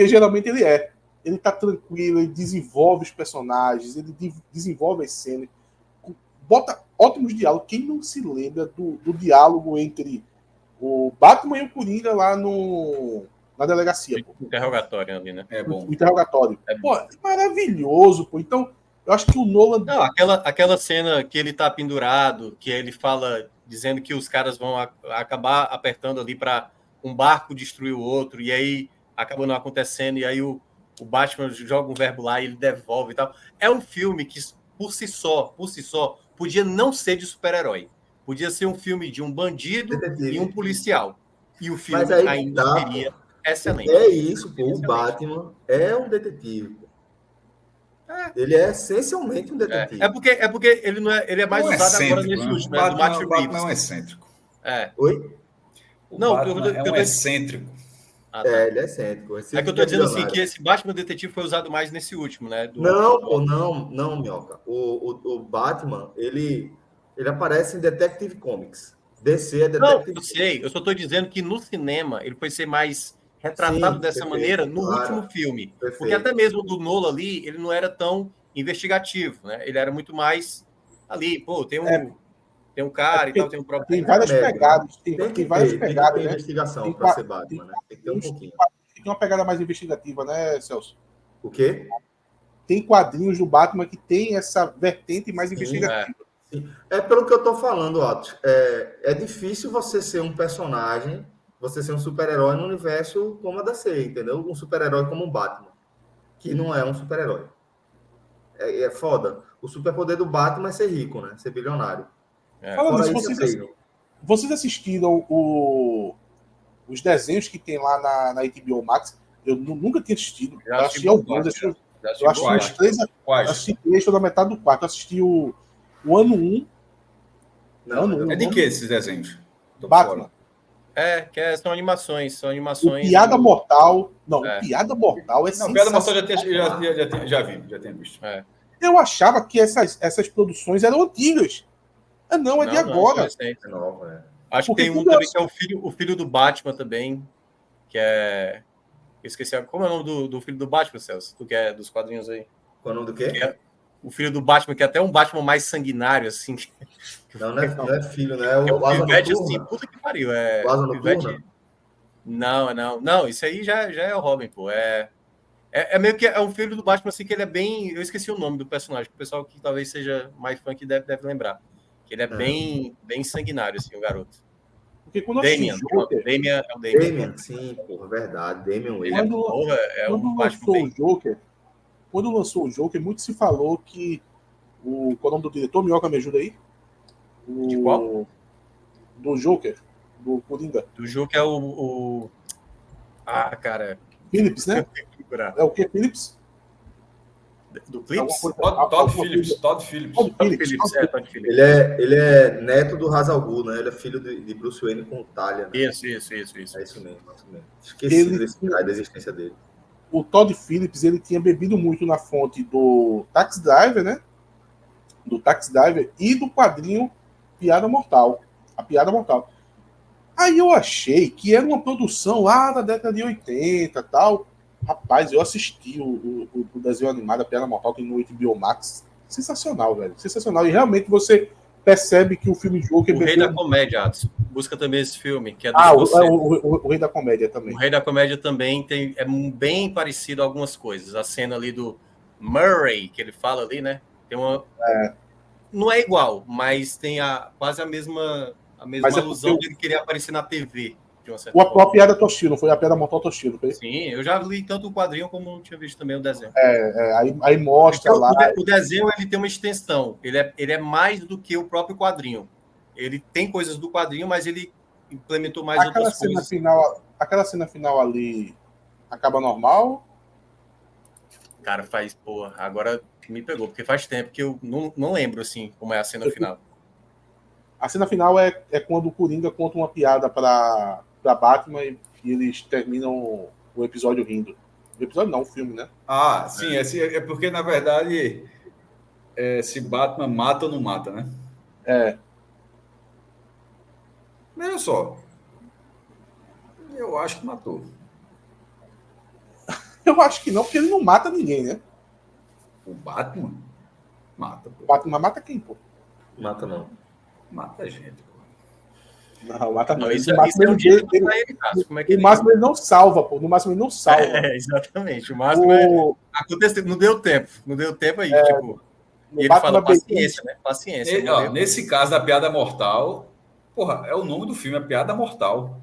geralmente ele é. Ele tá tranquilo, ele desenvolve os personagens, ele desenvolve as cenas, bota ótimos diálogos. Quem não se lembra do diálogo entre o Batman e o Coringa lá na delegacia? Pô. Interrogatório ali, né? É bom. O interrogatório. Pô, é maravilhoso, pô. Então, eu acho que o Nolan... Não, aquela cena que ele tá pendurado, que ele fala, dizendo que os caras vão acabar apertando ali para um barco destruir o outro, e aí acaba não acontecendo, e aí o Batman joga um verbo lá e ele devolve e tal. É um filme que, por si só, podia não ser de super-herói. Podia ser um filme de um bandido e um policial. E o filme ainda seria excelente. É isso, pô. O Batman é um detetive. Ele é essencialmente um detetive. É porque ele não é, ele é mais não usado excêntrico, agora nesse né? último, do Matt Reeves. Batman é um excêntrico. Oi? Batman é um excêntrico. Ele é excêntrico. É que eu tô dizendo assim, que esse Batman detetive foi usado mais nesse último, né? Não, Minhoca. O Batman, ele aparece em Detective Comics. DC é Não, Detective. eu sei. Eu só estou dizendo que no cinema ele foi ser mais retratado Sim, dessa perfeito, maneira no claro. último filme. Perfeito. Porque até mesmo do Nolan ali, ele não era tão investigativo, né? Ele era muito mais ali, pô, tem um cara e tal, tem um problema. Tem várias pegadas. Tem várias pegadas, tem né? investigação para ser Batman, né? Tem que ter um pouquinho. Tem uma pegada mais investigativa, né, Celso? O quê? Tem quadrinhos do Batman que tem essa vertente mais Sim, investigativa. Sim. É pelo que eu estou falando, Atos. É difícil você ser um personagem, você ser um super-herói no universo como a DC, entendeu? Um super-herói como o Batman, que não é um super-herói. É foda. O superpoder do Batman é ser rico, né? Ser bilionário. Falando Fora nisso, isso, é treino. vocês assistiram os desenhos que tem lá na HBO Max? Eu nunca tinha assistido. Eu assisti alguns. Eu assisti os três. Assisti três, estou na metade do quarto. Eu assisti o ano 1. Não, é de que esses desenhos? Batman. São animações. O Piada Mortal. Não, o Piada Mortal é sensacional. Piada Mortal já tinha visto. Eu achava que essas produções eram antigas. Não, é de agora. É nova, Acho que tem um também que é o filho do Batman também, que é... Eu esqueci, como é o nome do filho do Batman, Celso? Tu que é dos quadrinhos aí. Qual é o nome do quê? Que é o filho do Batman, que é até um Batman mais sanguinário, assim. Não é filho, né? É o Pivete, assim, puta que pariu. O Asa Noturna? Não, isso aí já é o Robin, pô. É meio que é um filho do Batman, assim, que ele é bem... Eu esqueci o nome do personagem, que o pessoal que talvez seja mais fã que deve lembrar. Que ele é bem sanguinário, assim, o garoto. Porque quando Damian, Joker, é o Damian. Sim, porra, verdade. Damian Wayne. Quando lançou o Joker, muito se falou que qual é o nome do diretor? Minhoca, me ajuda aí? De qual? Do Joker, do Coringa. Do Joker é o... Ah, cara... Phillips, né? É o que, Phillips? Do Clips? Todd Phillips. Todd Phillips. Ele é neto do Ra's al Ghul, né? Ele é filho de Bruce Wayne com Talia. Né? Isso. É isso mesmo. Esqueci da existência dele. O Todd Phillips, ele tinha bebido muito na fonte do Taxi Driver, né? Do Taxi Driver e do quadrinho Piada Mortal. A Piada Mortal. Aí eu achei que era uma produção lá da década de 80 e tal. Rapaz, eu assisti o desenho animado, a Piada Mortal, tem no HBO Max. Sensacional, velho. Sensacional. E realmente você percebe que o filme Joker... O Rei da Comédia, Atos. Busca também esse filme, que é do o Rei da Comédia também. O Rei da Comédia também é bem parecido a algumas coisas. A cena ali do Murray, que ele fala ali, né? Tem uma... Não é igual, mas tem quase a mesma alusão de ele querer aparecer na TV. A Piada Toshiro, não foi a Piada Mortal Toshiro, foi? Sim, eu já li tanto o quadrinho como não tinha visto também o desenho. Aí mostra então, lá... O desenho ele tem uma extensão, ele é mais do que o próprio quadrinho. Ele tem coisas do quadrinho, mas ele implementou mais outras coisas. Aquela cena final ali acaba normal? Cara, agora me pegou, porque faz tempo que eu não lembro, assim, como é a cena final. A cena final é quando o Coringa conta uma piada para Batman e eles terminam o episódio rindo. O episódio não, o filme, né? Ah, sim. É porque, na verdade, se Batman mata ou não mata, né? Olha só. Eu acho que matou. Eu acho que não, porque ele não mata ninguém, né? O Batman? Mata, pô. O Batman mata quem, pô? Mata não. Mata a gente, pô. Não, mata não. Isso é um dia pra ele, Cássio. Como é que no máximo ele não salva, pô. No máximo ele não salva. Exatamente. O máximo aconteceu. Não deu tempo aí, tipo... E ele fala paciência, né? Paciência. Nesse caso da Piada Mortal, porra, é o nome do filme, a Piada Mortal.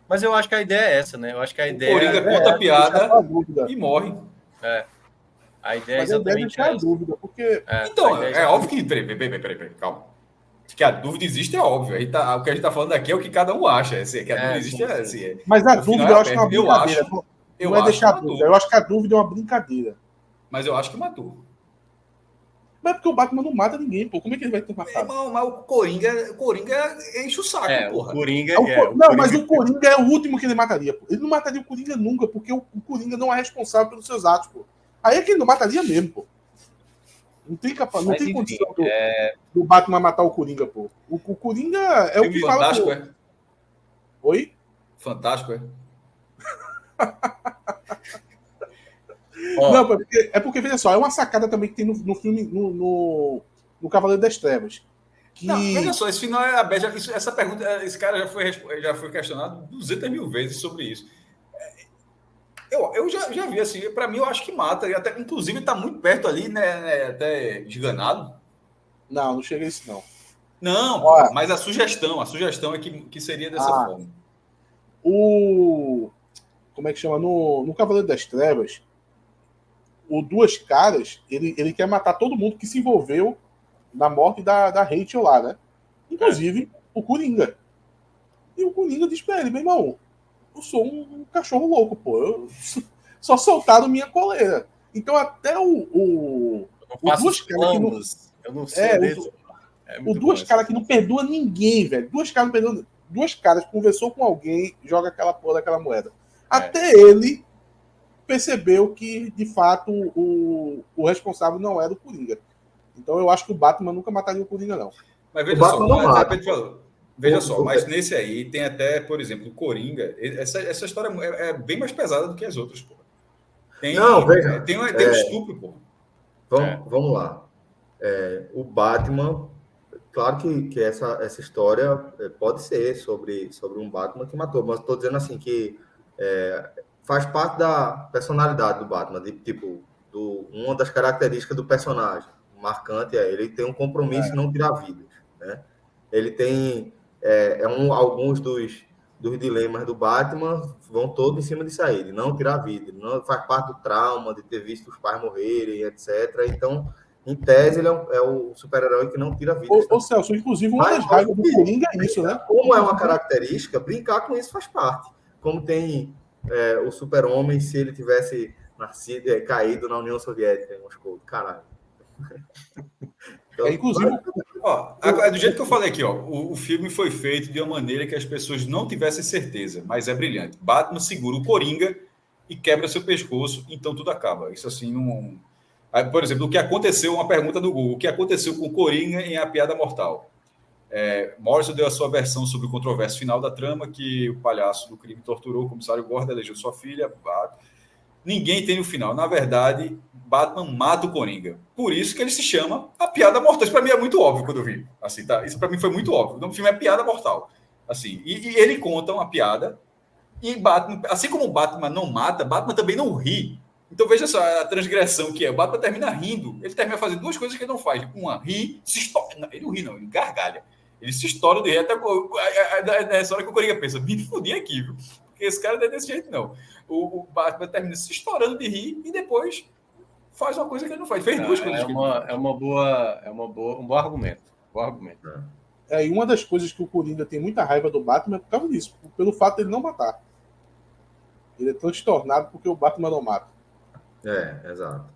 Mas eu acho que a ideia é essa, né? Eu acho que a ideia... Coringa conta a piada e morre. A ideia mas é exatamente essa. A dúvida, porque... Então, é óbvio que... Peraí, calma. Que a dúvida existe é óbvio. O que a gente tá falando aqui é o que cada um acha. Que a dúvida existe assim. Mas a dúvida eu acho que é uma brincadeira. Não é deixar a dúvida. Eu acho que a dúvida é uma brincadeira. Mas eu acho que matou. Mas é porque o Batman não mata ninguém, pô. Como é que ele vai ter matado? Mas o Coringa enche o saco, porra. O Coringa... mas o Coringa é o último que ele mataria, pô. Ele não mataria o Coringa nunca, porque o Coringa não é responsável pelos seus atos, pô. Aí é que ele não mataria mesmo, pô. Não tem, não Mas, tem enfim, condição do Batman matar o Coringa, pô. O Coringa é o que fala... Fantástico, é? Oi? Fantástico, é? Não, porque, veja só, é uma sacada também que tem no filme, no Cavaleiro das Trevas. Que... Não, veja só, esse final é aberto. Essa pergunta, esse cara já foi questionado 200 mil vezes sobre isso. Eu já vi assim, para mim eu acho que mata, e até, inclusive está muito perto ali, né, até esganado. Não chega a isso, não. Não, mas a sugestão é que seria dessa forma. Como é que chama? No Cavaleiro das Trevas, o Duas Caras, ele quer matar todo mundo que se envolveu na morte da Rachel lá, né? Inclusive o Coringa. E o Coringa diz pra ele, meu irmão, eu sou um cachorro louco, pô. Eu só soltaram minha coleira. Então até o Duas Caras que não... Eu não sou desse. O Duas Caras que não perdoa ninguém, velho. Duas Caras não perdoa. Duas Caras conversou com alguém, joga aquela porra daquela moeda. Até ele percebeu que, de fato, o responsável não era o Coringa. Então eu acho que o Batman nunca mataria o Coringa, não. Mas veja só, veja só, mas nesse aí tem até, por exemplo, o Coringa. Essa história é bem mais pesada do que as outras, pô. Tem um estupro, pô. Vamos lá. O Batman, claro que essa história pode ser sobre um Batman que matou, mas estou dizendo assim que faz parte da personalidade do Batman, uma das características do personagem marcante ele tem um compromisso em não tirar vidas, né? Ele tem alguns dos dilemas do Batman vão todos em cima disso aí, de não tirar vida, não faz parte do trauma de ter visto os pais morrerem, etc. Então, em tese, ele é o super-herói que não tira vida. Ô Celso, inclusive, uma das raivas do Coringa é isso, né? Como é uma característica, brincar com isso faz parte. Como tem o super-homem, se ele tivesse caído na União Soviética, em Moscou. Caralho. Então, inclusive... do jeito que eu falei aqui, o filme foi feito de uma maneira que as pessoas não tivessem certeza, mas é brilhante. Batman segura o Coringa e quebra seu pescoço, então tudo acaba. Isso assim não... Por exemplo, o que aconteceu, uma pergunta do Google, o que aconteceu com o Coringa em A Piada Mortal? Morrison deu a sua versão sobre o controverso final da trama, que o palhaço do crime torturou o comissário Gordon, elegeu sua filha. Ninguém tem no final. Na verdade, Batman mata o Coringa. Por isso que ele se chama A Piada Mortal. Isso para mim é muito óbvio quando eu vi. Assim, tá? Isso para mim foi muito óbvio. O nome do filme é Piada Mortal. Assim, e ele conta uma piada e Batman, assim como o Batman não mata, Batman também não ri. Então veja só a transgressão que é. O Batman termina rindo. Ele termina fazendo duas coisas que ele não faz. Uma, ri, se estoura. Não, ele não ri, não. Ele gargalha. Ele se estoura de rir. Até nessa hora que o Coringa pensa, me fudi aqui, viu? Porque esse cara não é desse jeito, não. O Batman termina se estourando de rir e depois faz uma coisa que ele não faz. Fez duas coisas. Um bom argumento. E uma das coisas que o Coringa tem muita raiva do Batman é por causa disso. Pelo fato de ele não matar. Ele é transtornado porque o Batman não mata. Exato.